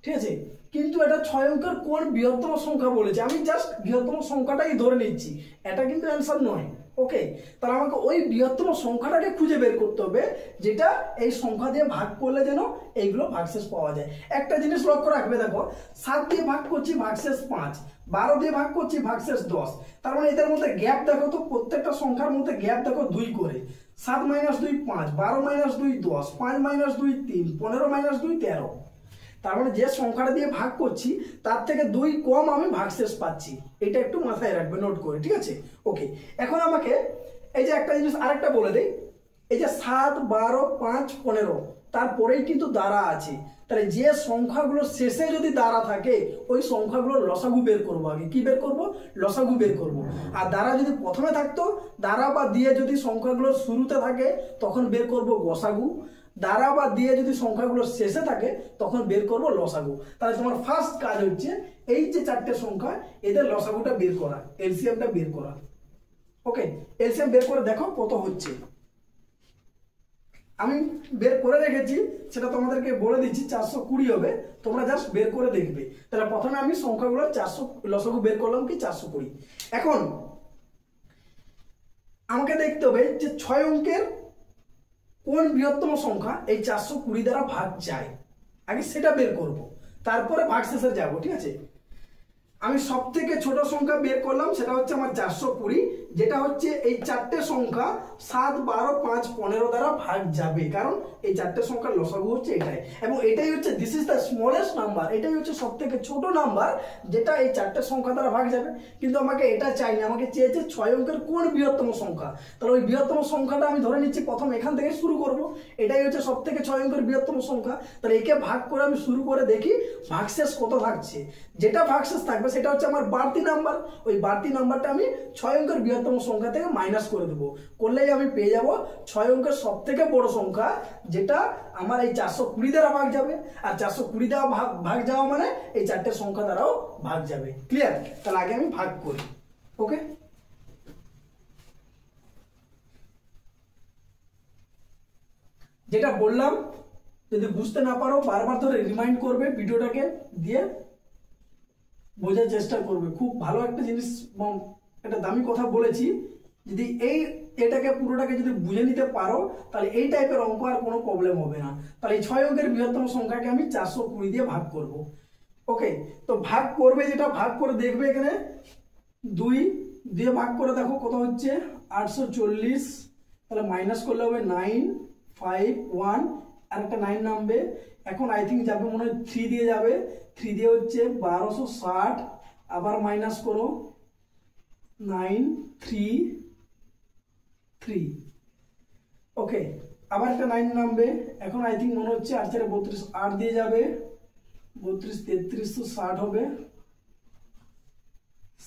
ঠিক আছে। কিন্তু এটা 6 অঙ্কের কোন বৃহত্তম সংখ্যা বলেছে, আমি জাস্ট বৃহত্তম সংখ্যাটাই ধরে নিচ্ছি, এটা কিন্তু অ্যান্সার নয়। ওকে, তাহলে আমাকে ওই বৃহত্তম সংখ্যাটাকে খুঁজে বের করতে হবে, যেটা এই সংখ্যা দিয়ে ভাগ করলে যেন এইগুলো ভাগশেষ পাওয়া যায়। একটা জিনিস লক্ষ্য রাখবে, দেখো 7 দিয়ে ভাগ করছি, ভাগশেষ 5, 12 দিয়ে ভাগ করছি, ভাগশেষ 10। তার মানে এদের মধ্যে গ্যাপ দেখো তো, প্রত্যেকটা সংখ্যার মধ্যে গ্যাপ দেখো 2 করে। 7 - 2 5, 12 - 2 10, 5 - 2 3, 15 - 2 13। তার মানে যে সংখ্যাটা দিয়ে ভাগ করছি তার থেকে 2 কম আমি ভাগশেষ পাচ্ছি। এটা একটু মাথায় রাখবে, নোট করে, ঠিক আছে। ওকে, এখন আমাকে এই যে একটা জিনিস আরেকটা বলে দেই, এই যে 7, 12, 5, 15 তারপরেই কিন্তু দ্বারা আছে। তাহলে যে সংখ্যাগুলো শেষে যদি দ্বারা থাকে, ওই সংখ্যাগুলোর লসাগু বের করবো। আগে কি বের করব? লসাগু বের করব। আর দ্বারা যদি প্রথমে থাকতো, দ্বারা বা দিয়ে যদি সংখ্যাগুলোর শুরুতে থাকে, তখন বের করব গসাগু। দ্বারা বা দিয়ে যদি সংখ্যাগুলো শেষে থাকে, তখন বের করব লসাগু। তাহলে তোমার ফার্স্ট কাজ হচ্ছে এই যে 4টে সংখ্যা, এদের লসাগুটা বের করা, এলসিএমটা বের করা। ওকে, এলসিএম বের করে দেখো কত হচ্ছে। আমি বের করে রেখেছি, সেটা তোমাদেরকে বলে দিচ্ছি, 420 হবে। তোমরা জাস্ট বের করে দেখবে। তাহলে প্রথমে আমি সংখ্যাগুলো 400 লসাগু বের করলাম কি 420। এখন আমাকে দেখতে হবে যে 6 অঙ্কের কোন বৃহত্তম সংখ্যা এই 420 দ্বারা ভাগ যায়, আগে সেটা বের করব, তারপরে ভাগশেষে যাব, ঠিক আছে। আমি সব থেকে ছোট সংখ্যা বের করলাম, সেটা হচ্ছে আমার 420, যেটা হচ্ছে এই 4টে সংখ্যা 7, 12, 5, 15 দ্বারা ভাগ যাবে, কারণ এই 4টে সংখ্যার লসাগু হচ্ছে এটাই, এবং এটাই হচ্ছে this is the smallest number, এটাই হচ্ছে সব থেকে ছোট নাম্বার যেটা এই 4টে সংখ্যা দ্বারা ভাগ যাবে। কিন্তু আমাকে এটা চাইনি, আমাকে চেয়েছে 6 অঙ্কের কোন বৃহত্তম সংখ্যা। তাহলে ওই বৃহত্তম সংখ্যাটা আমি ধরে নিচ্ছি, প্রথম এখান থেকে শুরু করব। এটাই হচ্ছে সব থেকে 6 অঙ্কের বৃহত্তম সংখ্যা। তাহলে একে ভাগ করে আমি শুরু করে দেখি ভাগশেষ কত থাকছে। যেটা ভাগশেষ থাকবে সেটা হচ্ছে আমার বাড়তি নাম্বার। ওই বাড়তি নাম্বারটা আমি 6 অঙ্কের বৃহত্তম সংখ্যা থেকে মাইনাস করে দেবো, করলেই আমি পেয়ে যাব 6 অঙ্কের সব থেকে বড় সংখ্যা, যেটা আমার এই 420 দ্বারা ভাগ যাবে। আর 420 দ্বারা ভাগ যাওয়া মানে এই 4টে সংখ্যা দ্বারাও ভাগ যাবে। ক্লিয়ার? তাহলে আগে আমি ভাগ করি। ওকে, যেটা বললাম, যদি বুঝতে না পারো বারবার ধরে রিমাইন্ড করবে, ভিডিওটাকে দিয়ে বোঝার চেষ্টা করবে। খুব ভালো একটা জিনিস, একটা দামি কথা বলেছি। যদি এটাকে পুরোটাকে যদি বুঝে নিতে পারো, তাহলে এই টাইপের অঙ্ক আর কোনো প্রবলেম হবে না। তাহলে এই 6 অঙ্কের বৃহত্তম সংখ্যাকে আমি 420 দিয়ে ভাগ করব। ওকে, তো ভাগ করবে, যেটা ভাগ করে দেখবে, এখানে 2 দিয়ে ভাগ করে দেখো কত হচ্ছে 840। তাহলে মাইনাস করলে হবে 9, 5, 1, আর একটা 9 নামবে। এখন আই থিঙ্ক যাবে মনে হয় 3 দিয়ে যাবে, 3 দিয়ে হচ্ছে 1260। আবার মাইনাস করো 9, 3, 3। ওকে, আবার একটা 9 নামবে। এখন আই থিঙ্ক মনে হচ্ছে 8 4 32, 8 দিয়ে যাবে 32, 33 তো 60 হবে।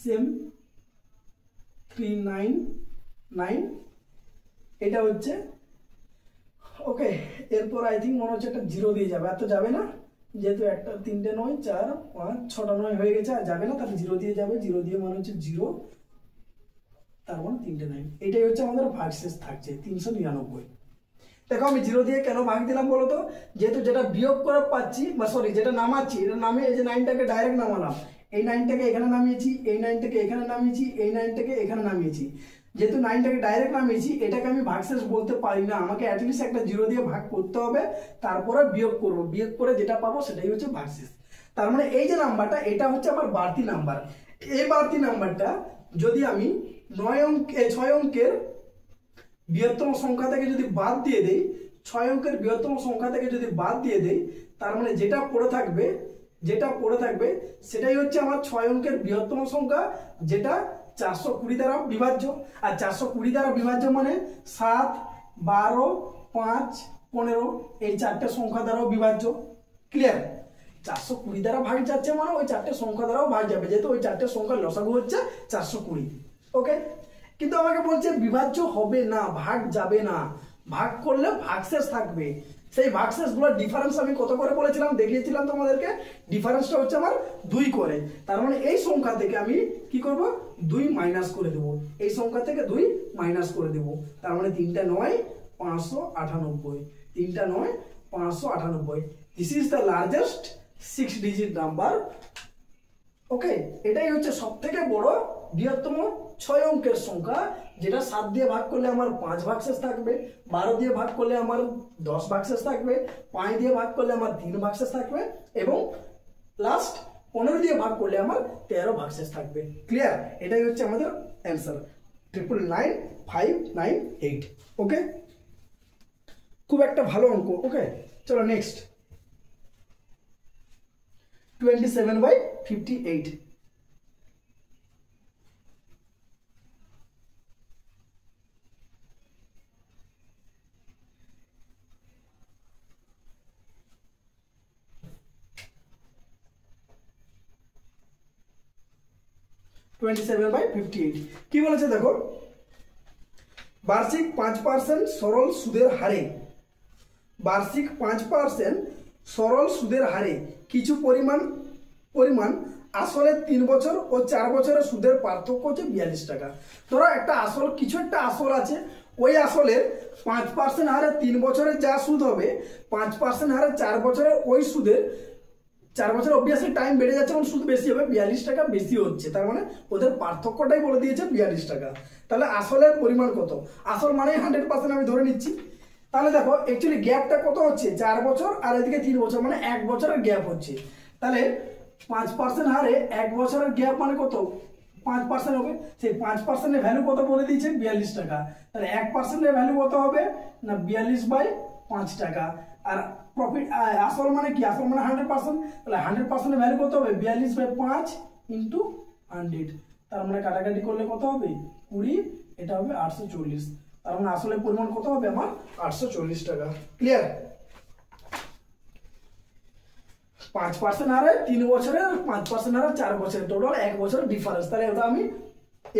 সেম 3, 9, 9, এটা হচ্ছে। ওকে, এরপর আই থিঙ্ক মনে হচ্ছে একটা 0 দিয়ে যাবে, আর তো যাবে না, যেহেতু একটা 3টে 9, 4, 5, 6টা 9 হয়ে গেছে, আর যাবে না, তাহলে 0 দিয়ে যাবে। 0 দিয়ে মানে হচ্ছে 0, তার মানে 3টে 9। এটাই হচ্ছে আমাদের ভাগশেষ থাকছে 399। দেখো আমি 0 দিয়ে কেন ভাগ দিলাম বলো তো, যেহেতু যেটা বিয়োগ করে পাচ্ছি বা সরি যেটা নামাচ্ছি, এটা নামিয়ে এই যে 9টাকে ডাইরেক্ট নামালাম, এই 9টাকে এখানে নামিয়েছি, এই 9টাকে এখানে নামিয়েছি, এই 9টাকে এখানে নামিয়েছি। যেহেতু 9টাকে ডাইরেক্ট নামিয়েছি, এটাকে আমি ভাগশেষ বলতে পারি না, আমাকে অ্যাটলিস্ট একটা 0 দিয়ে ভাগ করতে হবে, তারপরে বিয়োগ করব, বিয়োগ করে যেটা পাবো সেটাই হচ্ছে ভাগশেষ। তার মানে এই যে নাম্বারটা, এটা হচ্ছে আমার বাড়তি নাম্বার। এই বাড়তি নাম্বারটা যদি আমি 6 অঙ্কের বৃহত্তম সংখ্যা থেকে যদি বাদ দিয়ে দেই, 6 অঙ্কের বৃহত্তম সংখ্যা থেকে যদি বাদ দিয়ে দেই, তার মানে যেটা পড়ে থাকবে সেটাই হচ্ছে আমার 6 অঙ্কের বৃহত্তম সংখ্যা, যেটা 420 দ্বারা বিভাজ্য। আর 420 দ্বারা বিভাজ্য মানে 7, 12, 5, 15 এই 4টে সংখ্যা দ্বারাও বিভাজ্য। ক্লিয়ার? 420 দ্বারা ভাগ যাচ্ছে মানে ওই 4টে সংখ্যা দ্বারাও ভাগ যাবে, যেহেতু ওই 4টে সংখ্যার লসাগু হচ্ছে 420। ওকে, কিন্তু আমাকে বলছে বিভাজ্য হবে না, ভাগ যাবে না, ভাগ করলে ভাগশেষ থাকবে। সেই ভাগশেষগুলোর ডিফারেন্স আমি কত করে বলেছিলাম, দেখিয়েছিলাম তোমাদেরকে। ডিফারেন্সটা হচ্ছে আমার 2 করে। তার মানে এই সংখ্যা থেকে আমি কি করব, 2 মাইনাস করে দেব, এই সংখ্যা থেকে 2 মাইনাস করে দেব। তার মানে 3টা 9, 598, 3টা 9, 598। This is the largest 6 digit number. Okay, এটাই হচ্ছে সব থেকে বড় বৃহত্তম 6 অঙ্কের সংখ্যা, যেটা 7 দিয়ে ভাগ করলে আমার 5 ভাগশেষ থাকবে, 12 দিয়ে ভাগ করলে আমার 10 ভাগশেষ থাকবে, 5 দিয়ে ভাগ করলে আমার 3 ভাগশেষ থাকবে, এবং লাস্ট 15 দিয়ে ভাগ করলে আমার 13 ভাগশেষ থাকবে। ক্লিয়ার? এটাই হচ্ছে আমাদের অ্যান্সার 999,598। ওকে, খুব একটা ভালো অঙ্ক। ওকে, চলো নেক্সট 27/58। কি বলেছে দেখো, বার্ষিক 5% সরল সুদের হারে, বার্ষিক 5% সরল সুদের হারে কিছু পরিমাণ আসলে 3 বছর ও 4 বছরের সুদের পার্থক্য হচ্ছে 42 টাকা। ধরো একটা আসল, কিছু একটা আসল আছে, ওই আসলের 5% হারে 3 বছরের যা সুদ হবে, 5% হারে 4 বছরের ওই সুদের 4 বছর অবভিয়াসলি টাইম বেড়ে যাচ্ছে এবং সুদ বেশি হবে, 42 টাকা বেশি হচ্ছে। তার মানে ওদের পার্থক্যটাই বলে দিয়েছে 42 টাকা। তাহলে আসলের পরিমাণ কত? আসল মানে 100% আমি ধরে নিচ্ছি। তাহলে দেখো অ্যাকচুয়ালি গ্যাপটা কত হচ্ছে, 4 বছর আর এদিকে 3 বছর, মানে 1 বছরের গ্যাপ হচ্ছে। তাহলে 5% হারে 1 বছরের গ্যাপ মানে কত, 5% হবে। সেই 5%-এর ভ্যালু কত বলে দিয়েছে, 42 টাকা। তাহলে 1%-এর ভ্যালু কত হবে না, 42/5 টাকা। আর প্রফিট আসল মানে কি, আসল মানে 100%, তাহলে 100%-এর ভ্যালু কত হবে, 42/5 ইন্টু 100। তার মানে কাটাকাটি করলে কত হবে, 20, এটা হবে 840। তার মানে আসলের পরিমাণ কত হবে আমার, 840 টাকা। ক্লিয়ার? 5% হারে 3 বছরের, 5% হারে 4 বছরের, টোটাল 1 বছরের ডিফারেন্স। তাহলে ওটা আমি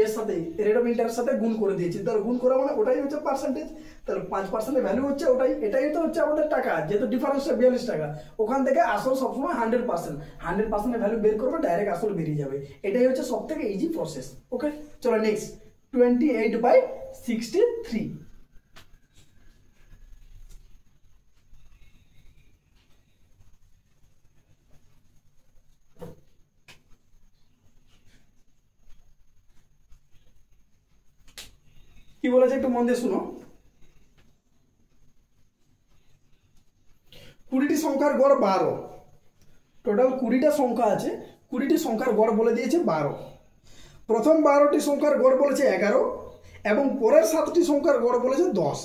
এর সাথে রেট অফ ইন্টারেস্টের সাথে গুণ করে দিয়েছি। তাহলে গুণ করা মানে ওটাই হচ্ছে পার্সেন্টেজ। তাহলে 5%-এর ভ্যালু হচ্ছে ওটাই, এটাই তো হচ্ছে আমাদের টাকা, যেহেতু ডিফারেন্সটা 42 টাকা। ওখান থেকে আসল সবসময় 100%-এর ভ্যালু বের করবে, ডাইরেক্ট আসল বেরিয়ে যাবে। এটাই হচ্ছে সব থেকে ইজি প্রসেস। ওকে, চলো নেক্সট 28/63। কি বলেছে একটু মন দিয়ে শুনো। 20টি সংখ্যার গড় 12, টোটাল 20টা সংখ্যা আছে, 20টি সংখ্যার গড় বলে দিয়েছে 12। প্রথম 12টি সংখ্যার গড় বলেছে 11 এবং পরের 7টি সংখ্যার গড় বলেছে 10।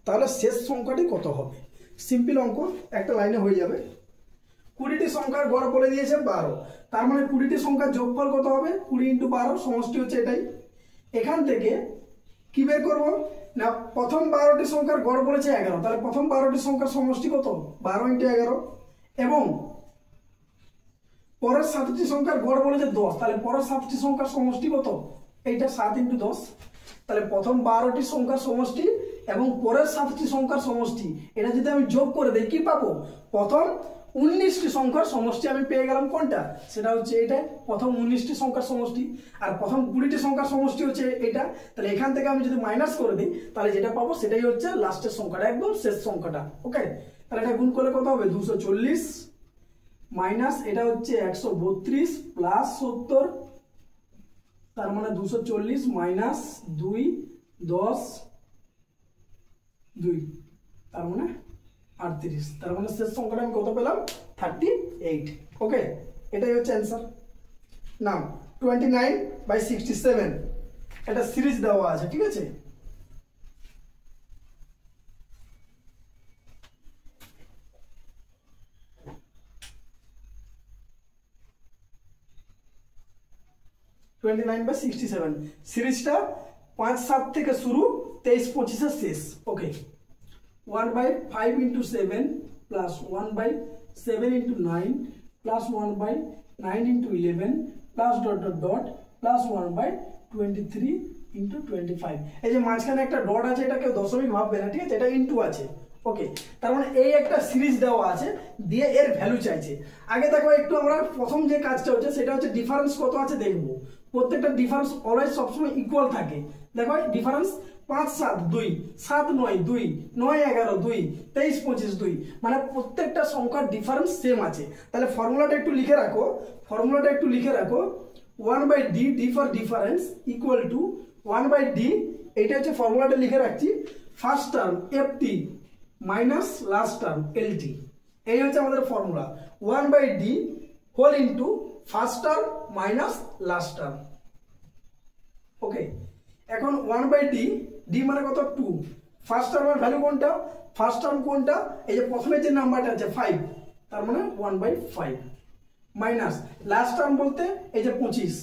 তাহলে শেষ সংখ্যাটি কত হবে? সিম্পল অঙ্ক, একটা লাইনে হয়ে যাবে। 20টি সংখ্যার গড় বলে দিয়েছে 12, তার মানে 20টি সংখ্যার যোগফল কত হবে, 20 × 12, সমষ্টি হচ্ছে এটাই। এখান থেকে কি বের করবো না, প্রথম 12টি সংখ্যার গড় বলেছে 11, তাহলে প্রথম 12টি সংখ্যার সমষ্টি কত, 12 × 11, এবং পরের 7টি সংখ্যার গড় বলেছে 10, তাহলে পরের 7টি সংখ্যার সমষ্টি কত, এইটা 7 × 10। তাহলে প্রথম 12টি সংখ্যার সমষ্টি এবং পরের 7টি সংখ্যার সমষ্টি, এটা যদি আমি যোগ করে দেই কি পাবো? প্রথম 19টি সংখ্যার সমষ্টি আমি পেয়ে গেলাম। কোনটা? সেটা হচ্ছে এটা, প্রথম 19টি সংখ্যার সমষ্টি। আর প্রথম 20টি সংখ্যার সমষ্টি হচ্ছে এটা। তাহলে এখান থেকে আমি যদি মাইনাস করে দিই তাহলে যেটা পাবো সেটাই হচ্ছে লাস্টের সংখ্যাটা, একদম শেষ সংখ্যাটা। ওকে, তাহলে এটা গুণ করলে কত হবে? 240 মাইনাস এটা হচ্ছে 132 প্লাস 70, তার মানে 240 মাইনাস 2 10 2, তার মানে 38। তার মানে শেষ সংখ্যাটা আমি কত পেলাম? 38। ওকে, এটাই হচ্ছে অ্যান্সার। নাও 29/67 এটা সিরিজ দেওয়া আছে, ঠিক আছে? সিরিজটা 5-7 থেকে শুরু, 23-25 শেষ। ওকে, 1/5 × 7 plus 1/7 × 9 plus 1/9 × 11 plus dot dot dot plus 1/23 × 25। এই যে মাঝখানে একটা ডট আছে, এটা কেউ দশমিক ভাববে না, ঠিক আছে? এটা ইনটু আছে। ওকে, তার মানে এই একটা সিরিজ দেওয়া আছে, দিয়ে এর ভ্যালু চাইছে। আগে দেখো একটু আমরা প্রথম যে কাজটা হচ্ছে সেটা হচ্ছে ডিফারেন্স কত আছে দেখবো। প্রত্যেকটা ডিফারেন্স অলওয়েজ সবসময় ইকুয়াল থাকে। দেখো ডিফারেন্স 5 7 2, 7 9 2, 9 11 2, 23 25 2, মানে প্রত্যেকটা সংখ্যার ডিফারেন্স সেম আছে। তাহলে ফর্মুলাটা একটু লিখে রাখো, 1/d, d for difference, equal to 1/d, এটা হচ্ছে ফর্মুলাটা লিখে রাখছি, first term ft minus last term lt, এই হচ্ছে আমাদের formula. 1/d whole into first term minus last term. Okay, এখন 1/d, d মানে কত? 2। ফার্স্ট টার্মের ভ্যালু কোনটা? ফার্স্ট টার্ম কোনটা? এই যে প্রথমে যে নাম্বারটা আছে 5, তার মানে 1/5 মাইনাস লাস্ট টার্ম বলতে এই যে 25,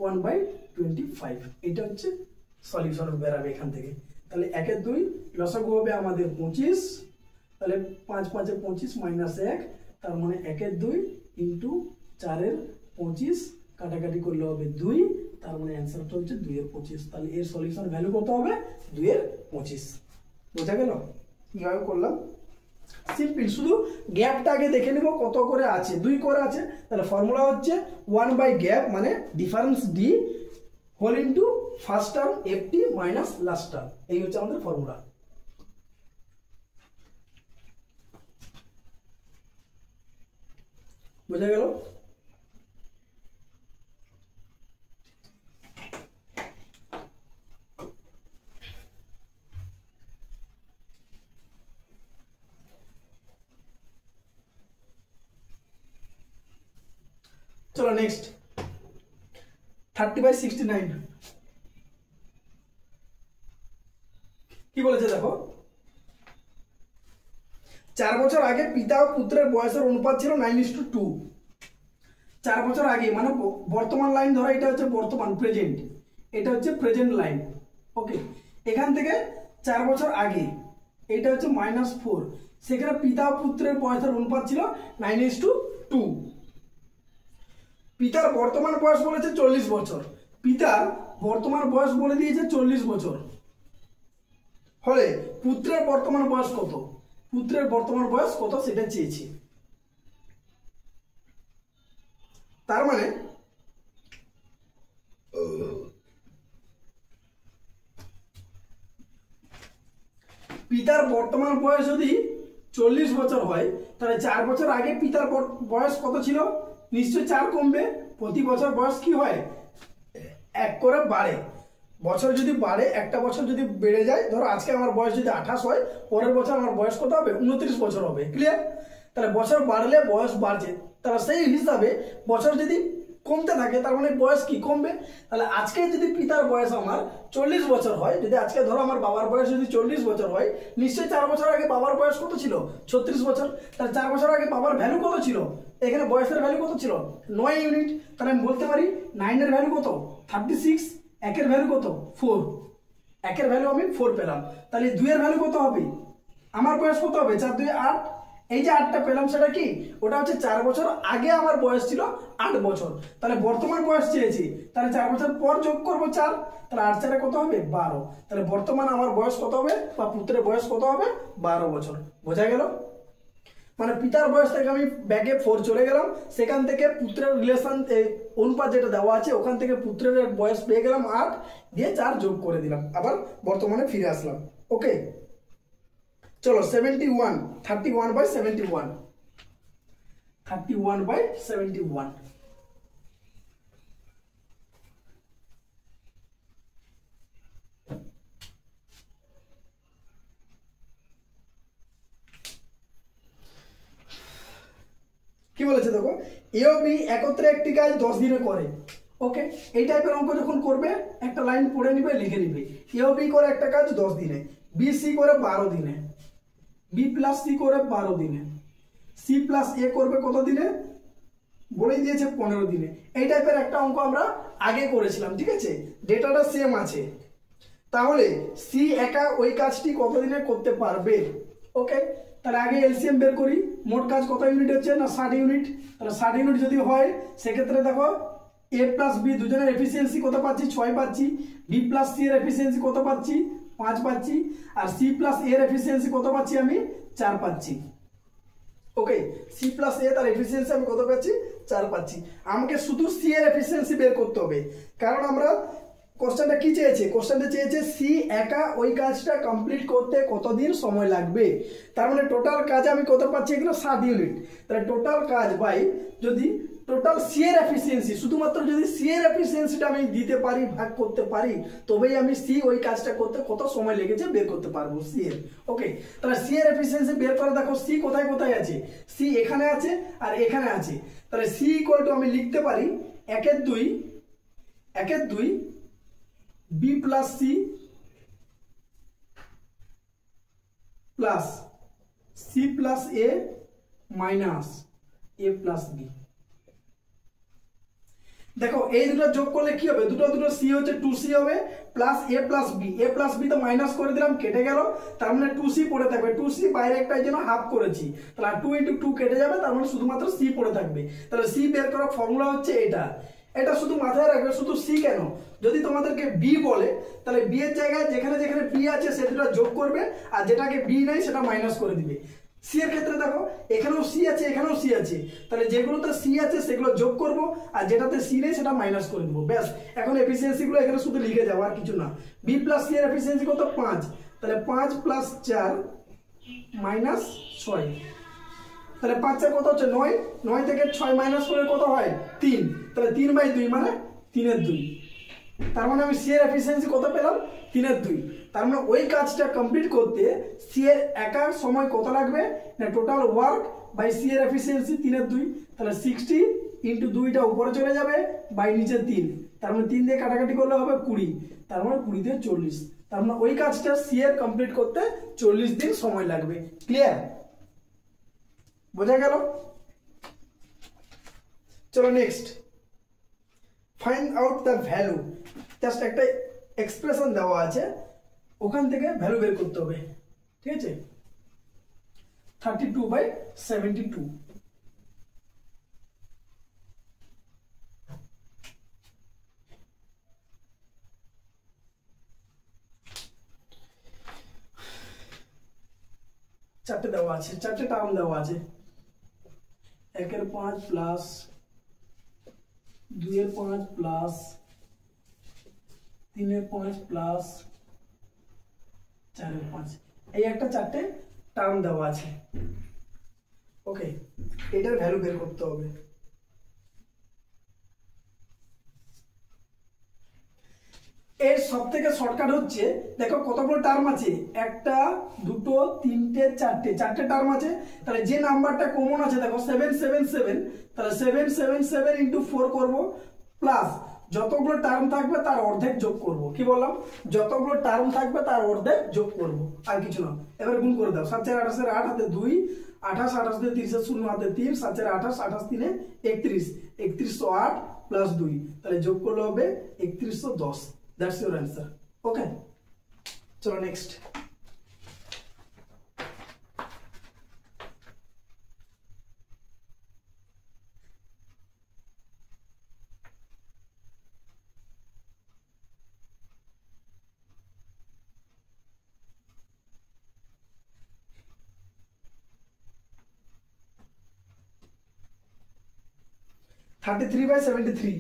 1/25। এটা হচ্ছে সলিউশন বেরাবে এখান থেকে। তাহলে 1 এর 2 লসাগু হবে আমাদের 25, তাহলে 5 5 এ 25 মাইনাস 1, তার মানে 1 এর 2 ইন্টু 4 এর 25, কাটাকাটি করলে হবে 2, তার মানে অ্যান্সারটা হচ্ছে 2 এর 25। তাহলে এর সলিউশন ভ্যালু কত হবে? 2 এর 25। বোঝা গেল কিভাবে করলাম? সিম্পল, শুধু গ্যাপটা আগে দেখে নেব কত করে আছে। 2 করে আছে, তাহলে ফর্মুলা হচ্ছে 1/গ্যাপ মানে difference d whole into first term ft minus last term, এই হচ্ছে আমাদের ফর্মুলা। বোঝা গেল? চলো নেক্সট 30/69 কি বলেছে দেখো। 4 বছর আগে পিতা ও পুত্রের বয়সের অনুপাত ছিল 9:2। 4 বছর আগে মানে বর্তমান লাইন ধরো, এটা হচ্ছে বর্তমান প্রেজেন্ট, এটা হচ্ছে প্রেজেন্ট লাইন। ওকে, এখান থেকে 4 বছর আগে এটা হচ্ছে -4, সেখানে পিতা ও পুত্রের বয়সের অনুপাত ছিল 9:2। পিতার বর্তমান বয়স বলেছে 40 বছর, পিতার বর্তমান বয়স বলে দিয়েছে 40 বছর, হলে পুত্রের বর্তমান বয়স কত? পুত্রের বর্তমান বয়স কত সেটা চেয়েছি। তার মানে পিতার বর্তমান বয়স যদি 40 বছর হয়, তাহলে 4 বছর আগে পিতার বয়স কত ছিল? নিশ্চয়ই 4 কমবে। প্রতি বছর বয়স কি হয়? 1 করে বাড়ে। বছর যদি বাড়ে, একটা বছর যদি বেড়ে যায়, ধরো আজকে আমার বয়স যদি 28 হয়, পরের বছর আমার বয়স কত হবে? 29 বছর হবে। ক্লিয়ার? তাহলে বছর বাড়লে বয়স বাড়ছে, তাহলে সেই হিসাবে বছর যদি কমতে থাকে তার মানে বয়স কি কমবে। তাহলে আজকে যদি পিতার বয়স আমার 40 বছর হয়, যদি আজকে ধরো আমার বাবার বয়স যদি 40 বছর হয়, নিশ্চয়ই 4 বছর আগে বাবার বয়স কত ছিল? 36 বছর। তাহলে 4 বছর আগে বাবার ভ্যালু কত ছিল? এখানে বয়সের ভ্যালু কত ছিল? 9 ইউনিট। তাহলে আমি বলতে পারি 9 এর ভ্যালু কত? 36। 1 এর ভ্যালু কত? 4। 1 এর ভ্যালু আমি 4 পেলাম। তাহলে 2 এর ভ্যালু কত হবে? আমার বয়স কত হবে? 4 2 8, এই যে 8টা পেলাম সেটা কি, ওটা হচ্ছে 4 বছর আগে আমার বয়স ছিল 8 বছর, তাহলে বর্তমান বয়স চেয়েছি, তাহলে 4 বছর পর যোগ করব 4, তাহলে 8 4 কত হবে 12, তাহলে বর্তমান আমার বয়স কত হবে বা পুত্রের বয়স কত হবে 12 বছর। বোঝা গেল? মানে পিতার বয়স থেকে আমি ব্যাকে 4 চলে গেলাম, সেখান থেকে পুত্রের রিলেশন অনুপাত যেটা দেওয়া আছে ওখান থেকে পুত্রের বয়স পেয়ে গেলাম 8, দিয়ে 4 যোগ করে দিলাম, আবার বর্তমানে ফিরে আসলাম। ওকে, চলো 71, 31/71, 31/71। কি বলেছে দেখো, এ ও বি একত্রে একটি কাজ 10 দিনে করে। ওকে, এই টাইপের অঙ্ক যখন করবে একটা লাইন পড়ে নিবে, লিখে নিবে, এ ও বি করে একটা কাজ 10 দিনে, বি সি করে 12 দিনে, বি প্লাস সি করে 12 দিনে, সি প্লাস এ করবে কত দিনে বলেই দিয়েছে 15 দিনে। এই টাইপের একটা অঙ্ক আমরা আগে করেছিলাম, ঠিক আছে, ডেটাটা সেম আছে। তাহলে সি একা ওই কাজটি কত দিনে করতে পারবে? ওকে, তাহলে আগে এলসিএম বের করি। মোট কাজ কত ইউনিট হচ্ছে না 60 ইউনিট, তাহলে 60 ইউনিট যদি হয় সেক্ষেত্রে দেখো এ প্লাস বি দুজনের এফিসিয়েন্সি কত পাচ্ছি 6 পাচ্ছি, বি প্লাস সি এর এফিসিয়েন্সি কত পাচ্ছি 5 পাচ্ছি, আর সি প্লাস এর এফিসিয়েন্সি কত পাচ্ছি আমি 4 পাচ্ছি। ওকে, সি প্লাস এ তার এফিসিয়েন্সি আমি কত পাচ্ছি 4 পাচ্ছি। আমাকে শুধু সি এর এফিসিয়েন্সি বের করতে হবে, কারণ আমরা কোশ্চেনটা কি চেয়েছে, কোশ্চেনটা চেয়েছে সি একা ওই কাজটা কমপ্লিট করতে কতদিন সময় লাগবে। তার মানে টোটাল কাজ আমি কত পাচ্ছি এখানে 60 ইউনিট, তাহলে টোটাল কাজ বাই যদি টোটাল সি এর এফিসিয়েন্সি, শুধুমাত্র যদি সি এর এফিসিয়েন্সিটা আমি দিতে পারি, ভাগ করতে পারি, তবেই আমি সি ওই কাজটা করতে কত সময় লেগেছে বের করতে পারবো সি এর। ওকে, তাহলে সি এর এফিসিয়েন্সি বের করে দেখো সি কোথায় কোথায় আছে, সি এখানে আছে আর এখানে আছে, তাহলে সি ইকুয়াল টু আমি লিখতে পারি 1/2 B plus C plus C plus A minus A plus B. দেখো এই দুটো যোগ করলে কি হবে, দুটো সি হচ্ছে 2c হবে প্লাস এ প্লাস বি, এ প্লাস বি তো মাইনাস করে দিলাম কেটে গেল, তার মানে 2c পড়ে থাকবে, 2c বাইরে একটা জন্য হাফ করেছি, তাহলে 2 × 2 কেটে যাবে, তার মানে শুধুমাত্র c পড়ে থাকবে। তাহলে c বের করার ফর্মুলা হচ্ছে এটা, এটা শুধু মাথায় রাখবে। শুধু c কেন, যদি তোমাদেরকে b বলে তাহলে b এর জায়গায় যেখানে যেখানে b আছে সেটা যোগ করবে, আর যেটাকে b নাই সেটা মাইনাস করে দিবে। সি এর ক্ষেত্রে দেখো এখানেও সি আছে এখানেও সি আছে, তাহলে যেগুলোতে সি আছে সেগুলো যোগ করব, আর যেটাতে সি নেই সেটা মাইনাস করে দেবো, ব্যাস। এখন এফিসিয়েন্সি গুলো এখানে শুধু লিখে যাবো, আর কিছু না। বি প্লাস সি এর এফিসিয়েন্সি কত 5, তাহলে 5 + 4 - 6, তাহলে 5 4 কত হচ্ছে 9, 9 থেকে 6 মাইনাস করে কত হয় 3, তাহলে 3/2 মানে 3/2। তার মানে আমি সি এর এফিসিয়েন্সি কত পেলাম 3/2। তার মানে ওই কাজটা কমপ্লিট করতে সি এর একা সময় কত লাগবে না টোটাল ওয়ার্ক বাই সি এর এফিসিয়েন্সি 3/2, তাহলে 60 × 2টা উপরে চলে যাবে বাই নিচে 3, তার মানে 3 দিয়ে কাটাকাটি করলে হবে 20, তার মানে 20 দিয়ে 40, তার মানে ওই কাজটা সি এর কমপ্লিট করতে 40 দিন সময় লাগবে। ক্লিয়ার? বোঝা গেল? চলো next, find out the value. Just একটা এক্সপ্রেশন দেওয়া আছে, ওখান থেকে ভ্যালু বের করতে হবে, ঠিক আছে। 32/72, চারটে দেওয়া আছে, চারটে টার্ম দেওয়া আছে, 1 + 5 প্লাস 2 + 5 প্লাস 3 + 5 প্লাস 4 + 5, এই একটা চারটে টার্ম দেওয়া আছে। ওকে, এটার ভ্যালু বের করতে হবে। এর সব থেকে শর্টকাট হচ্ছে, দেখো কতগুলো টার্ম আছে, 1 2 3 4টে টার্ম আছে, তাহলে যে নাম্বারটা কমন আছে দেখো 777, তাহলে 777 × 4 করব, প্লাস যতগুলো টার্ম থাকবে তার অর্ধেক যোগ করব। কি বললাম, যতগুলো টার্ম থাকবে তার অর্ধেক যোগ করব, আর কিছু না। এবার গুণ করে দাও, 7 4 28 8 হাতে 2, 28 28 দিয়ে 30 0 হাতে 3, 7 4 28 28 3 31, 3108 প্লাস 2, তাহলে যোগ করলে হবে 3110। That's your answer. Okay. চলো নেক্সট। 33/73।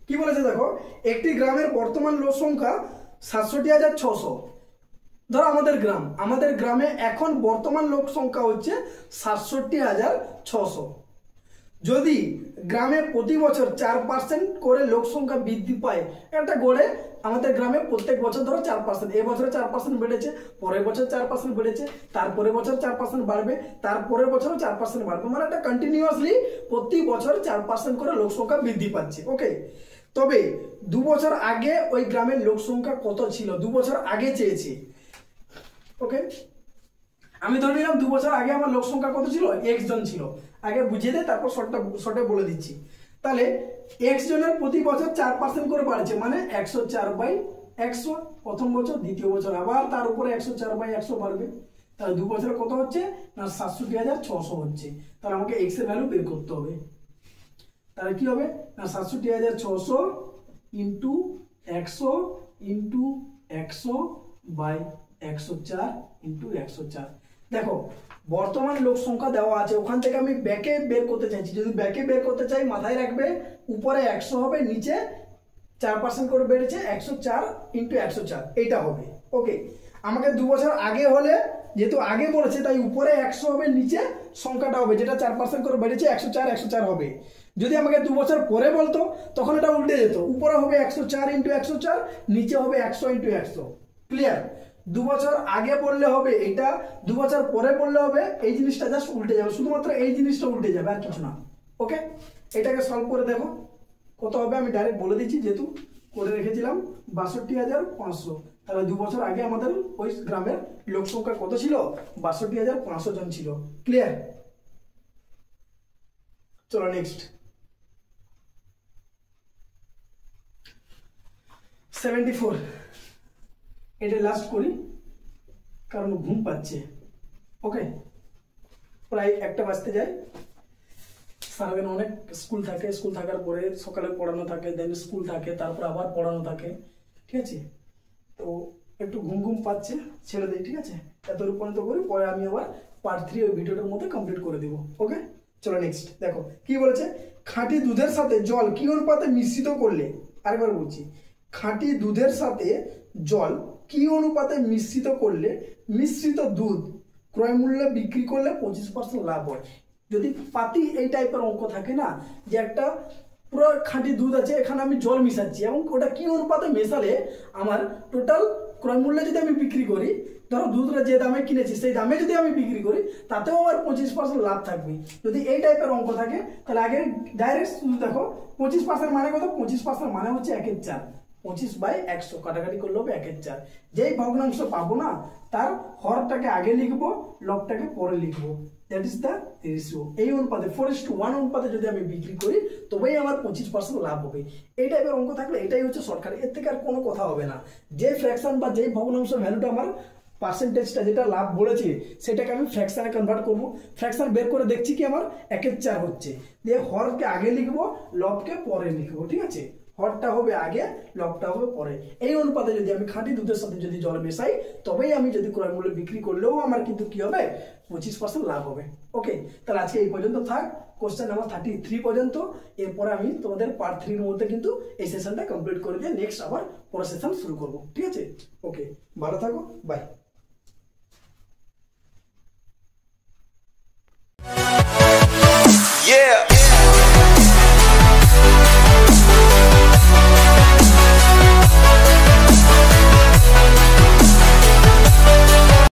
কি বলেছে দেখো, একটি গ্রামের বর্তমান লোক সংখ্যা ৬৭,৬০০। ধরো আমাদের গ্রামে এখন বর্তমান লোক সংখ্যা হচ্ছে ৬৭,৬০০। যদি গ্রামে প্রতি বছর 4% করে লোক সংখ্যা বৃদ্ধি পায়, একটা গড়ে আমাদের গ্রামে প্রত্যেক বছর ধরো 4%, এবছরে 4% বেড়েছে, পরের বছর 4% বেড়েছে, তারপরের বছর 4% বাড়বে, তারপরের বছরও 4% বাড়বে, মানে একটা কন্টিনিউয়াসলি প্রতি বছর 4% করে লোক সংখ্যা বৃদ্ধি পাচ্ছে। ওকে, তবে 2 বছর আগে ওই গ্রামের লোক সংখ্যা কত ছিল, 2 বছর আগে চেয়েছি। ওকে, আমি ধরে নিলাম 2 বছর আগে আমার লোক সংখ্যা কত ছিল, x জন ছিল। আগে বুঝিয়ে দেয়, তারপর শর্টে বলে দিচ্ছি। তাহলে x জনের প্রতি বছর 4% করে বাড়ছে, মানে 104/100 প্রথম বছর, দ্বিতীয় বছর আবার তার উপরে 104/100 বাড়বে। তাহলে 2 বছরে কত হচ্ছে না ৬৭,৬০০ হচ্ছে। তাহলে আমাকে x এর ভ্যালু বের করতে হবে। তাহলে কি হবে না ৬৭,৬০০ ইন্টু 100 ইন্টু 100/104 ইন্টু 104। দেখো বর্তমান লোক সংখ্যা দেওয়া আছে, ওখান থেকে আমি ব্যাকে বের করতে চাইছি। যদি ব্যাকে বের করতে চাই, মাথায় রাখবে উপরে 100 হবে, নিচে 4% করে বেড়েছে, 104 ইন্টু 104 এইটা হবে। ওকে, আমাকে 2 বছর আগে হলে, যেহেতু আগে বলেছে তাই উপরে 100 হবে, নিচে সংখ্যাটা হবে যেটা 4% করে বেড়েছে, 104 হবে। যদি আমাকে 2 বছর পরে বলতো তখন এটা উল্টে যেত, উপরে হবে 104 ইন্টু 104, নিচে হবে 100 ইন্টু 100। ক্লিয়ার? 2 বছর আগে বললে হবে এটা, 2 বছর পরে বললে হবে এই জিনিসটা জাস্ট উল্টে যাবে, শুধুমাত্র এই জিনিসটা উল্টে যাবে, আর কিছু না। ওকে, এটাকে সলভ করে দেখো কত হবে, আমি ডাইরেক্ট বলে দিচ্ছি যেহেতু করে রেখেছিলাম ৬২,৫০০। তাহলে 2 বছর আগে আমাদের ওই গ্রামের লোক সংখ্যা কত ছিল, ৬২,৫০০ জন ছিল। ক্লিয়ার? চলো নেক্সট 74। এটা লাস্ট করি কারণ ঘুম পাচ্ছে। ওকে, প্রায় 1টা বাজতে যায়। সারাদিন অনেক স্কুল থাকে, স্কুল থাকার পরে সকালে পড়ানো থাকে, দেন স্কুল থাকে, তারপর আবার পড়ানো থাকে। ঠিক আছে, তো একটু ঘুম পাচ্ছে, ছেড়ে দিই। ঠিক আছে, এত রূপান্তর করি, পরে আমি আবার পার্ট 3 ওই ভিডিওটার মধ্যে কমপ্লিট করে দেবো। ওকে, চলো নেক্সট দেখো কি বলেছে। খাঁটি দুধের সাথে জল কি অনুপাতে মিশ্রিত করলে, আরেকবার বলছি, খাঁটি দুধের সাথে জল কি অনুপাতে মিশ্রিত করলে মিশ্রিত দুধ ক্রয় মূল্যে বিক্রি করলে 25% লাভ হয়। যদি পাতি এই টাইপের অঙ্ক থাকে না, যে একটা পুরো খাঁটি দুধ আছে, এখানে আমি জল মিশাচ্ছি এবং ওটা কি অনুপাতে মেশালে আমার টোটাল ক্রয় মূল্যে যদি আমি বিক্রি করি, ধরো দুধটা যে দামে কিনেছি সেই দামে যদি আমি বিক্রি করি, তাতেও আমার 25% লাভ থাকবে। যদি এই টাইপের অঙ্ক থাকে তাহলে আগে ডাইরেক্ট শুধু দেখো 25% মানে কত, 25% মানে হচ্ছে 1/4, 25/100 কাটাকাটি করলে হবে 1/4। যেই ভগ্নাংশ পাবো না তার হরটাকে আগে লিখবো, লবটাকে পরে লিখবো, দ্যাট ইজ দ্য রেশিও। এই অনুপাতে 4:1 অনুপাতে যদি আমি বিক্রি করি তবেই আমার 25% লাভ হবে। এই টাইপের অঙ্ক থাকলে এটাই হচ্ছে শর্টকাট, এর থেকে আর কোনো কথা হবে না। যে ফ্র্যাকশন বা যে ভগ্নাংশ ভ্যালুটা আমার পার্সেন্টেজটা যেটা লাভ বলেছে সেটাকে আমি ফ্র্যাকশনে কনভার্ট করবো। ফ্র্যাকশন বের করে দেখছি কি আমার 1/4 হচ্ছে, দিয়ে হরকে আগে লিখবো, লবকে পরে লিখবো। ঠিক আছে, হরটা হবে আগে, লবটা হবে পরে। এই অনুপাতে যদি আমি খাঁটি দুধের সাথে যদি জল মেশাই তবেই আমি যদি ক্রয় মূল্যে বিক্রি করলেও আমার কিন্তু কি হবে 25% লাভ হবে। ওকে, তাহলে আজকে এই পর্যন্ত থাক, কোশ্চেন নাম্বার 33 পর্যন্ত। এরপরে আমি তোমাদের পার্ট 3 এর মধ্যে কিন্তু এই সেশনটা কমপ্লিট করে দিয়ে নেক্সট আবার পরের সেশন শুরু করবো। ঠিক আছে, ওকে, ভালো থাকো, বাই।